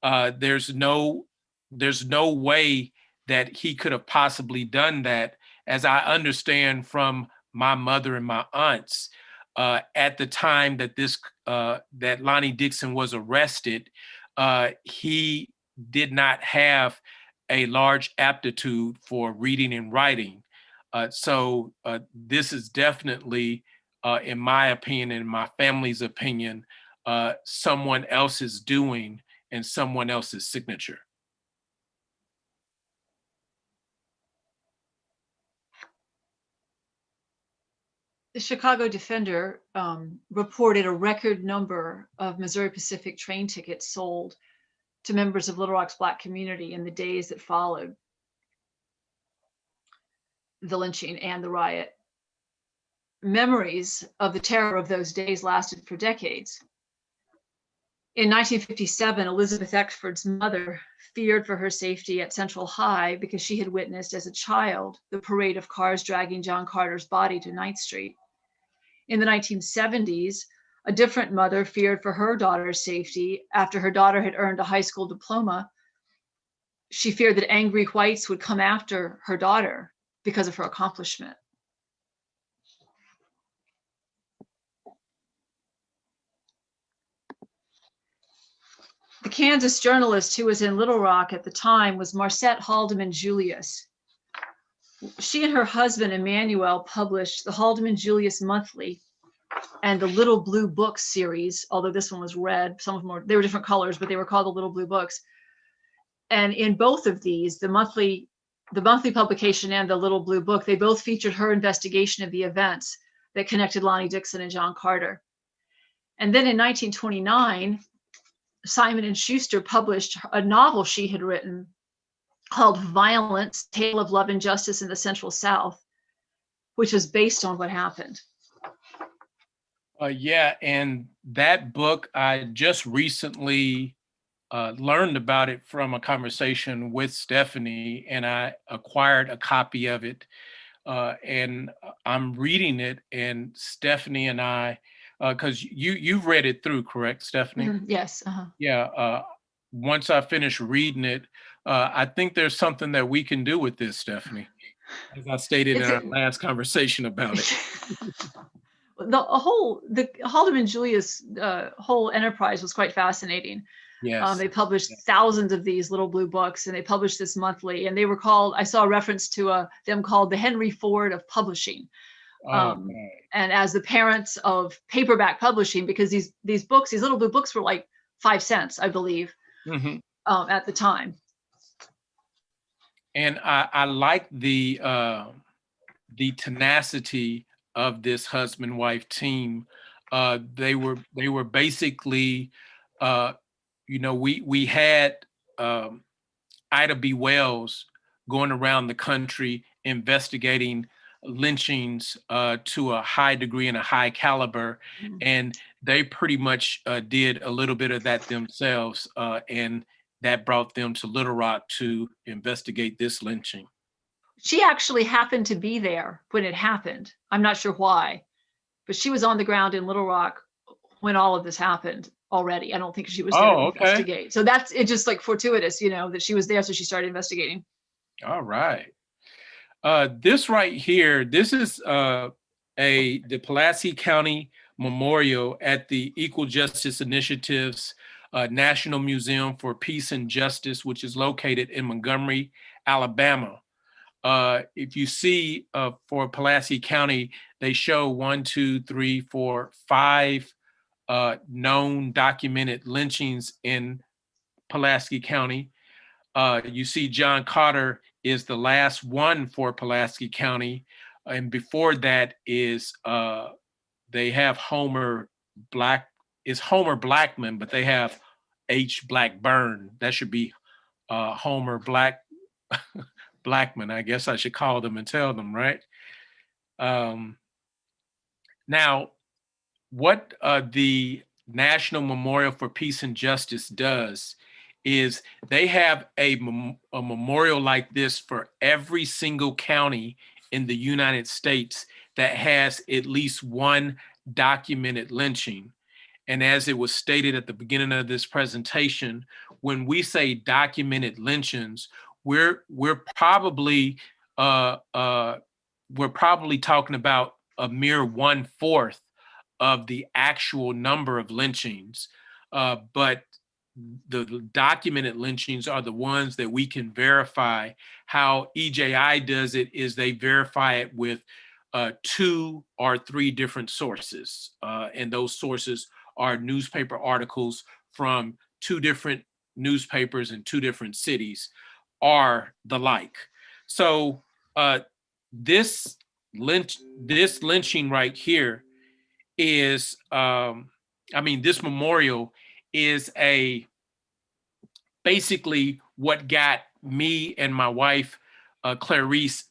There's no way that he could have possibly done that. As I understand from my mother and my aunts, at the time that that Lonnie Dixon was arrested, he did not have a large aptitude for reading and writing. So this is definitely, in my opinion and my family's opinion, someone else's doing and someone else's signature. The Chicago Defender reported a record number of Missouri Pacific train tickets sold to members of Little Rock's Black community in the days that followed the lynching and the riot. Memories of the terror of those days lasted for decades. In 1957, Elizabeth Eckford's mother feared for her safety at Central High because she had witnessed as a child the parade of cars dragging John Carter's body to 9th Street. In the 1970s, a different mother feared for her daughter's safety after her daughter had earned a high school diploma. She feared that angry whites would come after her daughter because of her accomplishment. The Kansas journalist who was in Little Rock at the time was Marcette Haldeman Julius. She and her husband, Emmanuel, published the Haldeman Julius Monthly and the Little Blue Books series, although this one was red, some of them they were different colors, but they were called the Little Blue Books. And in both of these, the monthly publication and the Little Blue Book, they both featured her investigation of the events that connected Lonnie Dixon and John Carter. And then in 1929, Simon & Schuster published a novel she had written called Violence, Tale of Love and Justice in the Central South, which was based on what happened. Yeah, and that book, I just recently learned about it from a conversation with Stephanie, and I acquired a copy of it. And I'm reading it, and Stephanie and I, because you've read it through, correct, Stephanie? Mm-hmm. Yes. Uh-huh. Yeah. Once I finish reading it, I think there's something that we can do with this, Stephanie, as I stated in our last conversation about it. the Haldeman Julius whole enterprise was quite fascinating. Yes. They published thousands of these little blue books, and they published this monthly, and they were called, I saw a reference to them called the Henry Ford of publishing. And as the parents of paperback publishing, because these books, these little blue books were like 5 cents, I believe, at the time. And I like the tenacity of this husband-wife team. They were basically, we had Ida B. Wells going around the country investigating lynchings to a high degree and a high caliber, and they pretty much did a little bit of that themselves, and that brought them to Little Rock to investigate this lynching. She actually happened to be there when it happened. I'm not sure why, but she was on the ground in Little Rock when all of this happened already. I don't think she was there to investigate. So that's it, just like fortuitous, that she was there, so she started investigating. All right. This right here, this is the Pulaski County Memorial at the Equal Justice Initiative's National Museum for Peace and Justice, which is located in Montgomery, Alabama. If you see for Pulaski County, they show 1, 2, 3, 4, 5 known documented lynchings in Pulaski County. You see John Carter is the last one for Pulaski County. And before that is, they have Homer Blackman, but they have H. Blackburn. That should be Homer Blackman. I guess I should call them and tell them, right? Now, what the National Memorial for Peace and Justice does is they have a memorial like this for every single county in the United States that has at least one documented lynching. And as it was stated at the beginning of this presentation, when we say documented lynchings, we're probably talking about a mere 1/4 of the actual number of lynchings, but the documented lynchings are the ones that we can verify. How EJI does it is they verify it with 2 or 3 different sources, and those sources are newspaper articles from 2 different newspapers in 2 different cities, or the like. So this lynching right here is, this memorial is basically what got me and my wife, Clarice,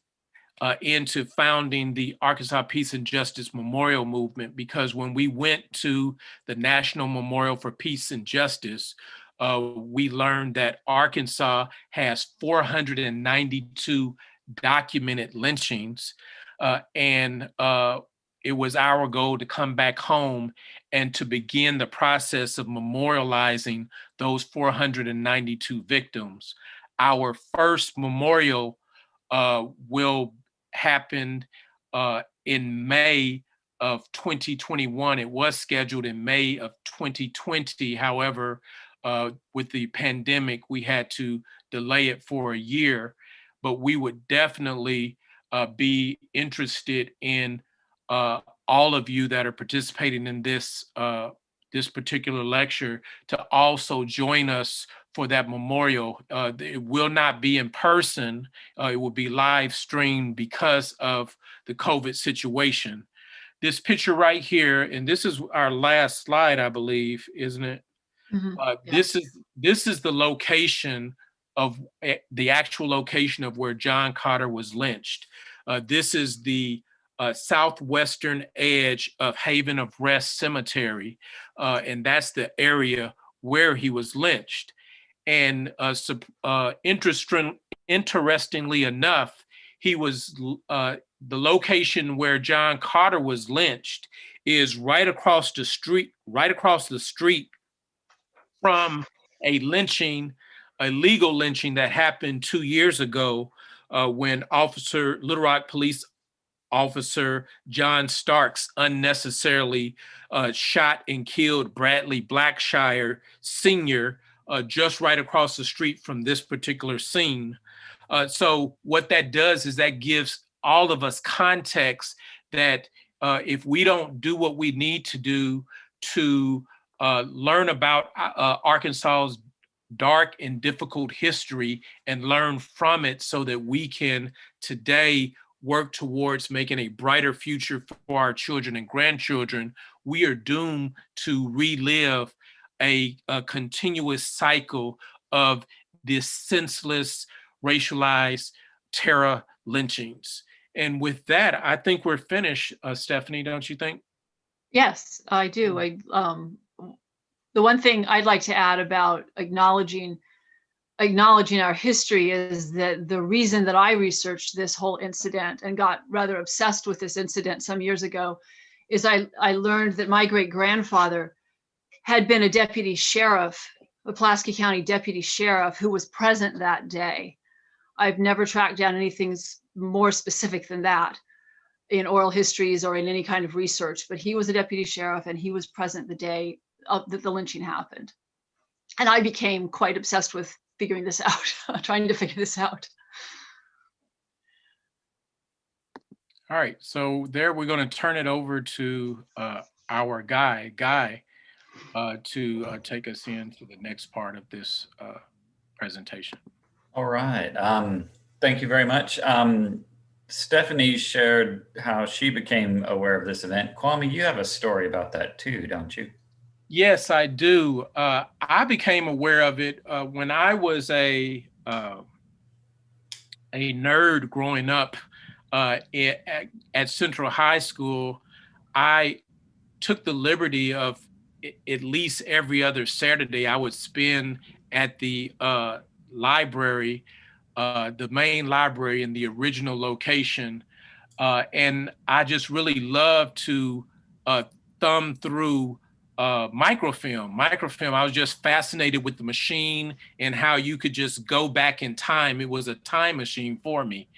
into founding the Arkansas Peace and Justice Memorial Movement, because when we went to the National Memorial for Peace and Justice, we learned that Arkansas has 492 documented lynchings, and it was our goal to come back home and to begin the process of memorializing those 492 victims. Our first memorial will happen in May of 2021. It was scheduled in May of 2020. However, with the pandemic, we had to delay it for a year, but we would definitely be interested in all of you that are participating in this particular lecture to also join us for that memorial. It will not be in person. It will be live streamed because of the COVID situation. This picture right here, and this is our last slide, I believe, isn't it? This is the location of the actual location of where John Carter was lynched. This is the southwestern edge of Haven of Rest Cemetery, and that's the area where he was lynched. And interestingly enough, he was the location where John Carter was lynched is right across the street from a legal lynching that happened 2 years ago when Little Rock Police Officer John Starks unnecessarily shot and killed Bradley Blackshire Sr. Just right across the street from this particular scene. So what that does is that gives all of us context that if we don't do what we need to do to learn about Arkansas's dark and difficult history and learn from it so that we can today work towards making a brighter future for our children and grandchildren, we are doomed to relive a continuous cycle of this senseless, racialized terror lynchings. And with that, I think we're finished, Stephanie, don't you think? Yes, I do. The one thing I'd like to add about acknowledging our history is that the reason that I researched this whole incident and got rather obsessed with this incident some years ago is I learned that my great-grandfather had been a deputy sheriff, a Pulaski County deputy sheriff who was present that day. I've never tracked down anything more specific than that in oral histories or in any kind of research, but he was a deputy sheriff and he was present the day that the lynching happened. And I became quite obsessed with figuring this out, trying to figure this out. All right, so there we're going to turn it over to our Guy, to take us into the next part of this presentation. All right, thank you very much. Stephanie shared how she became aware of this event. Kwami, you have a story about that too, don't you? Yes, I do. I became aware of it when I was a nerd growing up at Central High School. I took the liberty of at least every other Saturday I would spend at the library, the main library in the original location. And I just really loved to thumb through microfilm. I was just fascinated with the machine and how you could just go back in time. It was a time machine for me.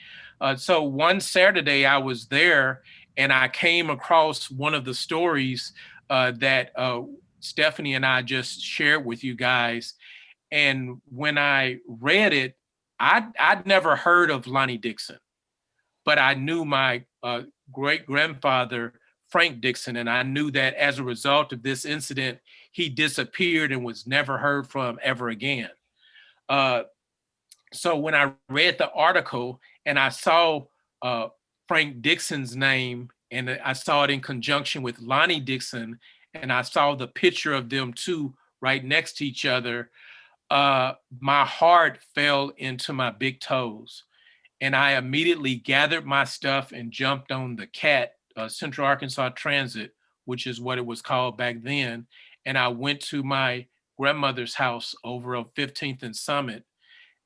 So one Saturday I was there and I came across one of the stories that Stephanie and I just shared with you guys. And when I read it, I'd never heard of Lonnie Dixon, but I knew my great-grandfather, Frank Dixon, and I knew that as a result of this incident, he disappeared and was never heard from ever again. So when I read the article and I saw Frank Dixon's name, and I saw it in conjunction with Lonnie Dixon, and I saw the picture of them two right next to each other, my heart fell into my big toes. And I immediately gathered my stuff and jumped on the CAT, Central Arkansas Transit, which is what it was called back then. And I went to my grandmother's house over on 15th and Summit.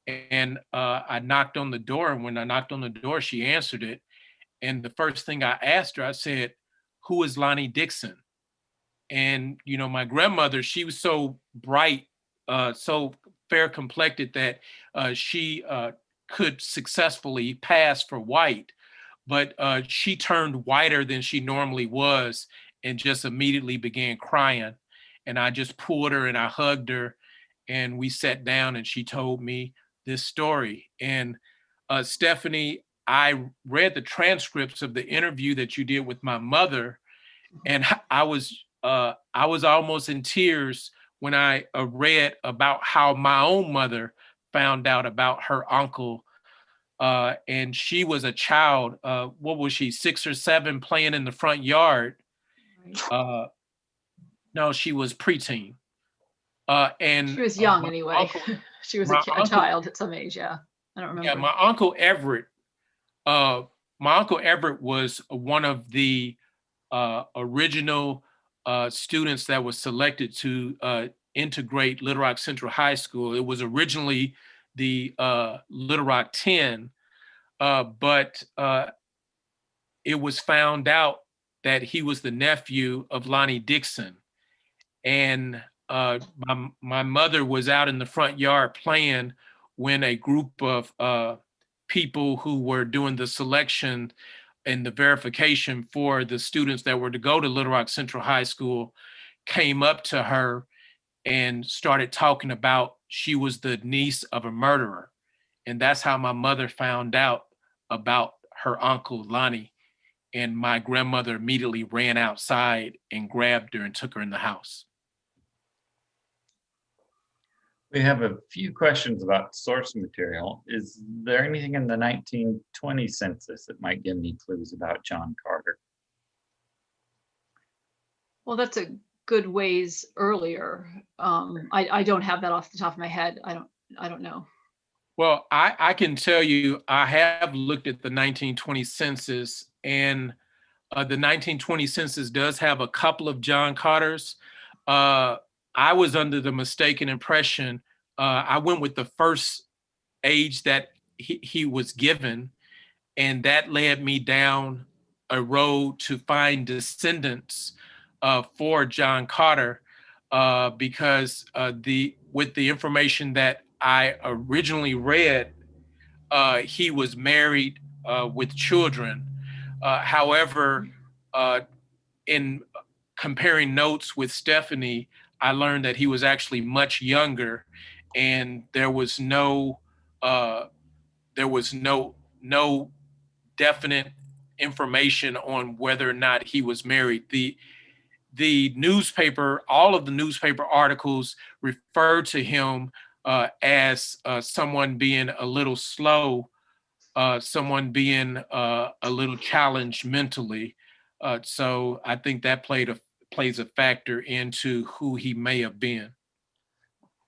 And I knocked on the door. And when I knocked on the door, she answered it. And the first thing I asked her, I said, "Who is Lonnie Dixon?" And, you know, my grandmother, she was so bright, so fair complected that she could successfully pass for white, but she turned whiter than she normally was and just immediately began crying. And I just pulled her and I hugged her and we sat down and she told me this story. And Stephanie, I read the transcripts of the interview that you did with my mother, and I was almost in tears when I read about how my own mother found out about her uncle. And she was a child, what was she, 6 or 7, playing in the front yard? No, she was preteen. And she was young anyway. Uncle, she was a child at some age, yeah. I don't remember. Yeah, my Uncle Everett was one of the original students that was selected to integrate Little Rock Central High School. It was originally the Little Rock 10, but it was found out that he was the nephew of Lonnie Dixon. And my mother was out in the front yard playing when a group of people who were doing the selection and the verification for the students that were to go to Little Rock Central High School came up to her and started talking about she was the niece of a murderer. And that's how my mother found out about her uncle, Lonnie. And my grandmother immediately ran outside and grabbed her and took her in the house. We have a few questions about source material. Is there anything in the 1920 census that might give me clues about John Carter? Well, that's a good ways earlier. I don't have that off the top of my head. I don't know. Well, I can tell you, I have looked at the 1920 census, and the 1920 census does have a couple of John Carters. I was under the mistaken impression, I went with the first age that he was given, and that led me down a road to find descendants for John Carter, because with the information that I originally read, he was married with children. However, in comparing notes with Stephanie, I learned that he was actually much younger, and there was no definite information on whether or not he was married. The newspaper, all of the newspaper articles refer to him as someone being a little slow, someone being a little challenged mentally. So I think that plays a factor into who he may have been.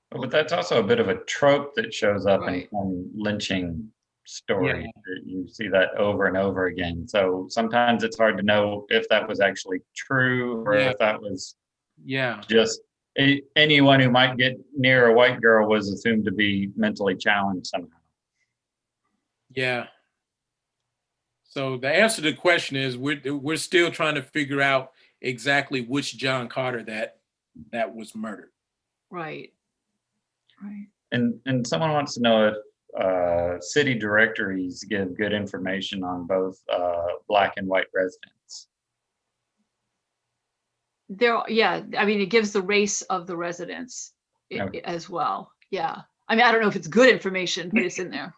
But that's also a bit of a trope that shows up Right. in lynching stories. Yeah. You see that over and over again. So sometimes it's hard to know if that was actually true or if that was just anyone who might get near a white girl was assumed to be mentally challenged somehow. Yeah. So the answer to the question is we're still trying to figure out exactly which John Carter that was murdered. Right. Right. And someone wants to know if city directories give good information on both Black and white residents. Yeah, I mean, it gives the race of the residents as well. Yeah. I mean, I don't know if it's good information, but it's in there.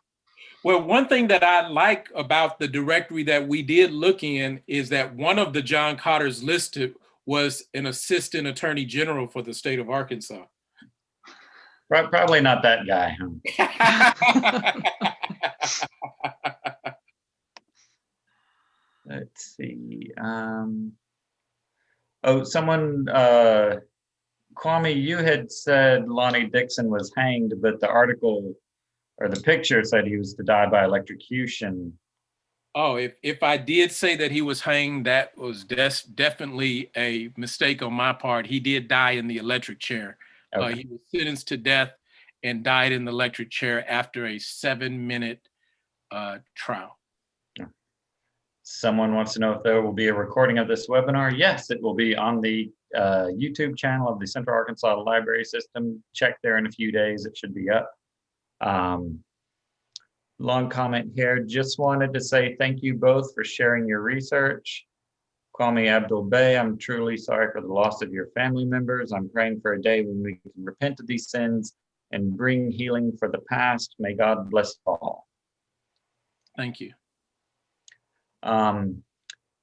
Well, one thing that I like about the directory that we did look in is that one of the John Carters listed was an assistant attorney general for the state of Arkansas. Probably not that guy, huh? Let's see. Someone, Kwami, you had said Lonnie Dixon was hanged, but the article or the picture said he was to die by electrocution. Oh, if I did say that he was hanged, that was definitely a mistake on my part. He did die in the electric chair. Okay. He was sentenced to death and died in the electric chair after a 7-minute trial. Someone wants to know if there will be a recording of this webinar. Yes, it will be on the YouTube channel of the Central Arkansas Library System. Check there in a few days, it should be up. Long comment here, just wanted to say thank you both for sharing your research. Kwami Abdul-Bey, I'm truly sorry for the loss of your family members. I'm praying for a day when we can repent of these sins and bring healing for the past. May God bless all. Thank you.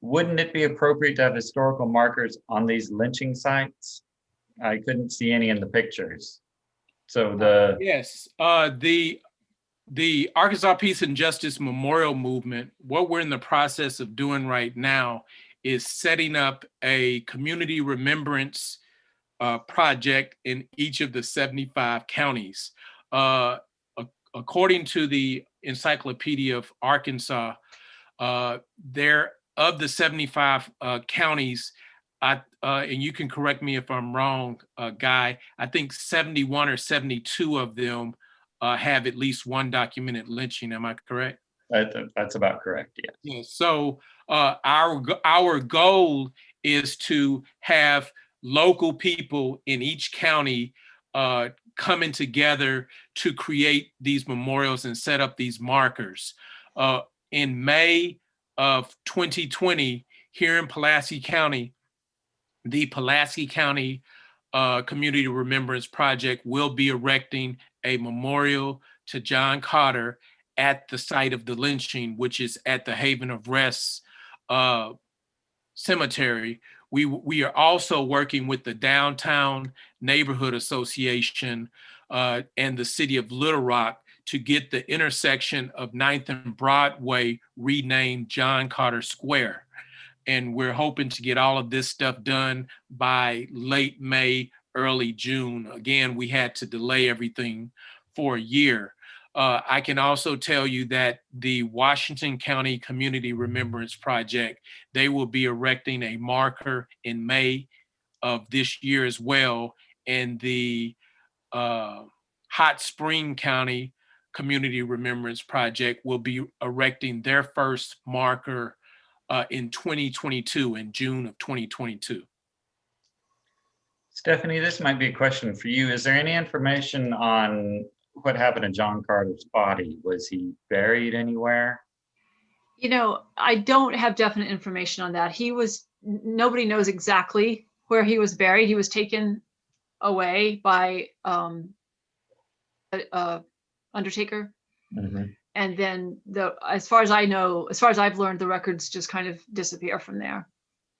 Wouldn't it be appropriate to have historical markers on these lynching sites? I couldn't see any in the pictures. So yes, the Arkansas Peace and Justice Memorial Movement, what we're in the process of doing right now is setting up a community remembrance project in each of the 75 counties. According to the Encyclopedia of Arkansas, there of the 75 counties, and you can correct me if I'm wrong, Guy, I think 71 or 72 of them have at least one documented lynching. Am I correct? That's about correct, yes. Yeah, so our goal is to have local people in each county coming together to create these memorials and set up these markers. In May, of 2020 here in Pulaski County, the Pulaski County Community Remembrance Project will be erecting a memorial to John Carter at the site of the lynching, which is at the Haven of Rest Cemetery. We are also working with the Downtown Neighborhood Association and the City of Little Rock to get the intersection of 9th and Broadway renamed John Carter Square. And we're hoping to get all of this stuff done by late May, early June. Again, we had to delay everything for a year. I can also tell you that the Washington County Community Remembrance Project, they will be erecting a marker in May of this year as well. And the Hot Spring County Community Remembrance Project will be erecting their first marker in 2022, in June of 2022. Stephanie, this might be a question for you. Is there any information on what happened to John Carter's body? Was he buried anywhere? You know, I don't have definite information on that. Nobody knows exactly where he was buried. He was taken away by undertaker. Mm-hmm. And then as far as I know, as far as I've learned, the records just kind of disappear from there.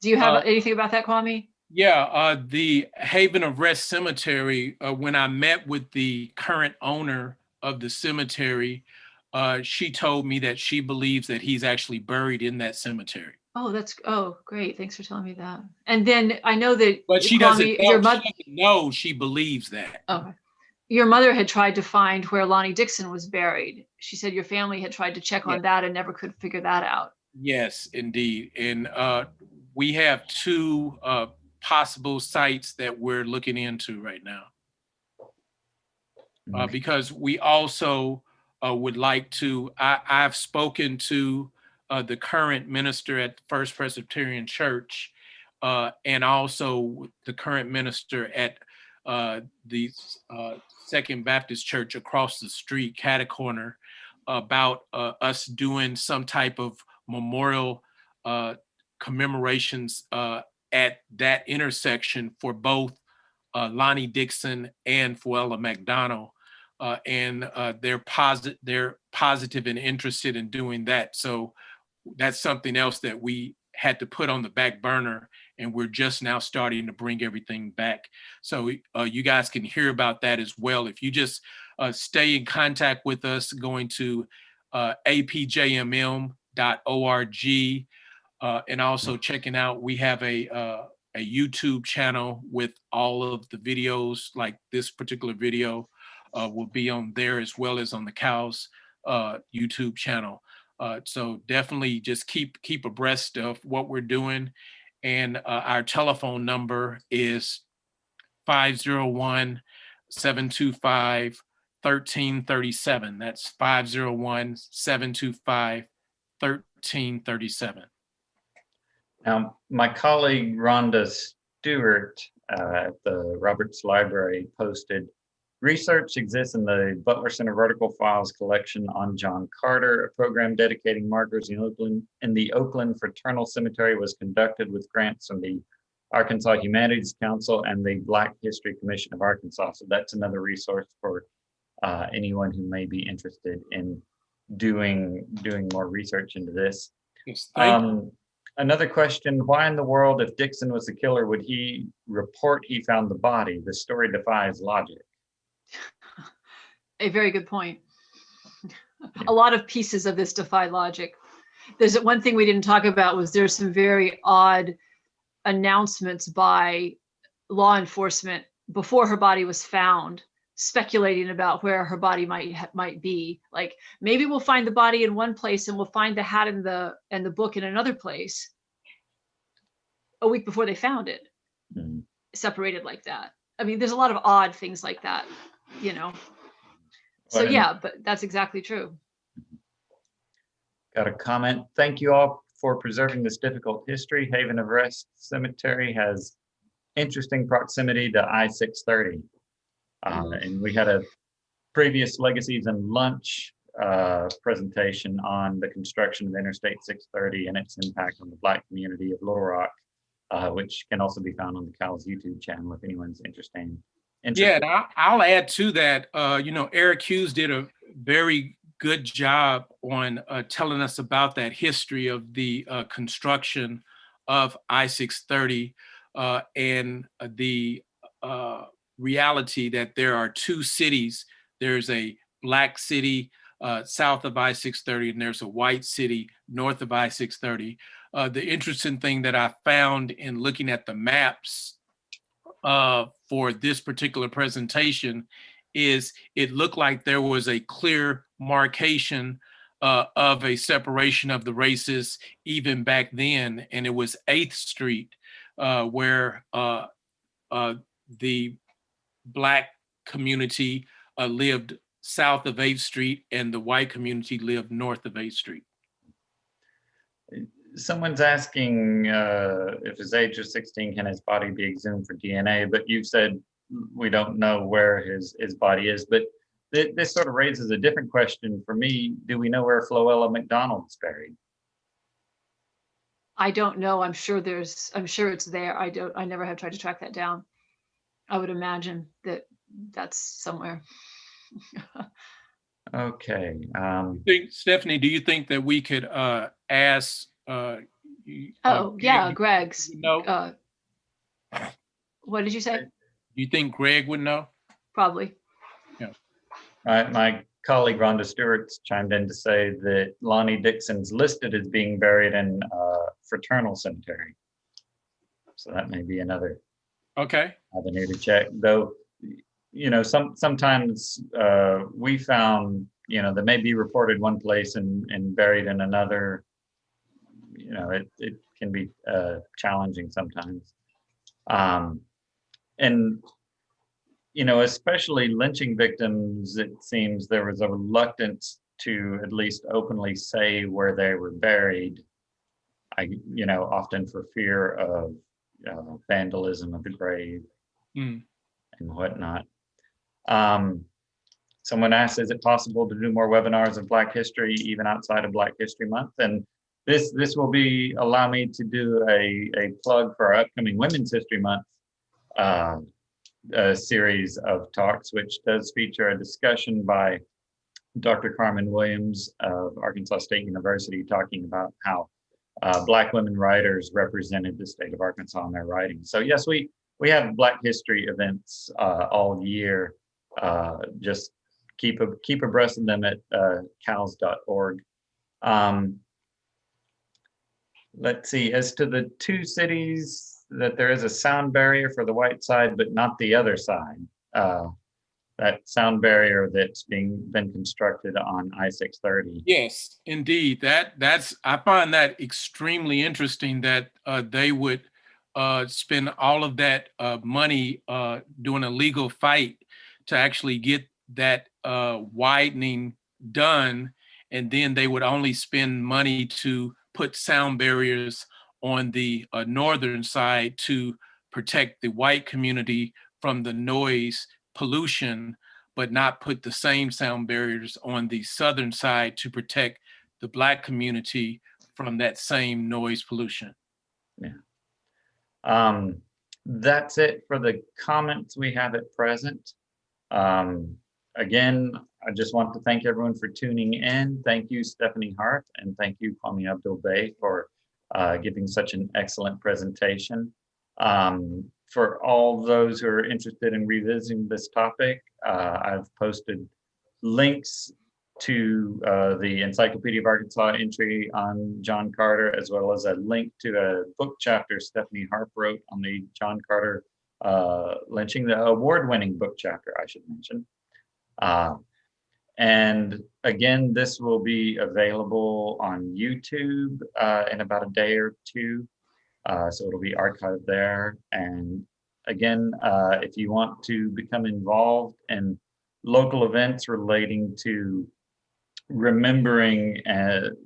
Do you have anything about that, Kwami? Yeah, the Haven of Rest Cemetery, when I met with the current owner of the cemetery, she told me that she believes that he's actually buried in that cemetery. Oh, great. Thanks for telling me that. And then I know that. But she doesn't know, she believes that. Okay. Your mother had tried to find where Lonnie Dixon was buried. She said your family had tried to check on that and never could figure that out. Yes, indeed. And we have two possible sites that we're looking into right now. Because we also would like to, I've spoken to the current minister at First Presbyterian Church and also the current minister at the Second Baptist Church across the street, Catacorner, about us doing some type of memorial commemorations at that intersection for both Lonnie Dixon and Fuella McDonald. And they're positive and interested in doing that. So that's something else that we had to put on the back burner, and we're just now starting to bring everything back. So you guys can hear about that as well. If you just stay in contact with us, going to APJMM.org, and also checking out, we have a YouTube channel with all of the videos, like this particular video will be on there, as well as on the COWS YouTube channel. So definitely just keep abreast of what we're doing. And our telephone number is 501-725-1337. That's 501-725-1337. Now, my colleague Rhonda Stewart at the Roberts Library posted, research exists in the Butler Center Vertical Files collection on John Carter. A program dedicating markers in the Oakland Fraternal Cemetery was conducted with grants from the Arkansas Humanities Council and the Black History Commission of Arkansas. So that's another resource for anyone who may be interested in doing more research into this. Yes, another question, why in the world, if Dixon was the killer, would he report he found the body? The story defies logic. A very good point. A lot of pieces of this defy logic. There's one thing we didn't talk about was there's some very odd announcements by law enforcement before her body was found, speculating about where her body might be. Like, maybe we'll find the body in one place and we'll find the hat and the book in another place a week before they found it, separated like that. I mean, there's a lot of odd things like that, you know. So yeah, but that's exactly true. Got a comment. Thank you all for preserving this difficult history. Haven of Rest Cemetery has interesting proximity to I-630. And we had a previous Legacies and lunch presentation on the construction of Interstate 630 and its impact on the Black community of Little Rock, which can also be found on the Cal's YouTube channel if anyone's interested. Yeah, and I'll add to that, Eric Hughes did a very good job on telling us about that history of the construction of I-630 and the reality that there are two cities. There's a Black city south of I-630, and there's a white city north of I-630. The interesting thing that I found in looking at the maps for this particular presentation is it looked like there was a clear marcation of a separation of the races even back then, and it was 8th Street where the Black community lived south of 8th Street and the white community lived north of 8th Street. Someone's asking if his age is 16, can his body be exhumed for DNA? But you've said we don't know where his body is. But this sort of raises a different question for me. Do we know where Floella McDonald's buried? I don't know. I'm sure it's there. I never have tried to track that down. I would imagine that that's somewhere. Okay. Stephanie, do you think that we could ask? Yeah, Greg's. No. What did you say? Do you think Greg would know? Probably. Yeah. My colleague Rhonda Stewart's chimed in to say that Lonnie Dixon's listed as being buried in Fraternal Cemetery. So that may be another avenue to check. Though, sometimes we found, that may be reported one place and buried in another. It can be challenging sometimes. And, especially lynching victims, it seems there was a reluctance to at least openly say where they were buried, often for fear of vandalism of the grave and whatnot. Someone asked, is it possible to do more webinars of Black history even outside of Black History Month? And this will allow me to do a plug for our upcoming Women's History Month series of talks, which does feature a discussion by Dr. Carmen Williams of Arkansas State University, talking about how Black women writers represented the state of Arkansas in their writing. So yes, we have Black history events all year. Just keep abreast of them at cals.org. Let's see, as to the two cities, that there is a sound barrier for the white side, but not the other side. That sound barrier that's been constructed on I-630. Yes, indeed. I find that extremely interesting that they would spend all of that money doing a legal fight to actually get that widening done, and then they would only spend money to put sound barriers on the northern side to protect the white community from the noise pollution, but not put the same sound barriers on the southern side to protect the Black community from that same noise pollution. Yeah. That's it for the comments we have at present. Again, I just want to thank everyone for tuning in. Thank you, Stephanie Harp, and thank you, Kwami Abdul-Bey, for giving such an excellent presentation. For all those who are interested in revisiting this topic, I've posted links to the Encyclopedia of Arkansas entry on John Carter, as well as a link to a book chapter Stephanie Harp wrote on the John Carter lynching, the award-winning book chapter, I should mention. And again, this will be available on YouTube in about a day or two. So it'll be archived there. And again, if you want to become involved in local events relating to remembering and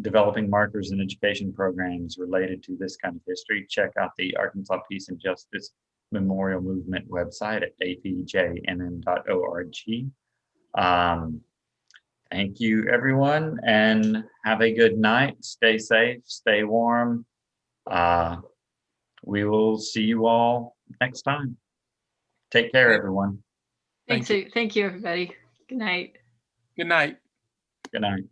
developing markers and education programs related to this kind of history, check out the Arkansas Peace and Justice Memorial Movement website at apjmm.org. Thank you, everyone, and have a good night. Stay safe, stay warm. We will see you all next time. Take care, everyone. Thank you, everybody. Good night. Good night. Good night.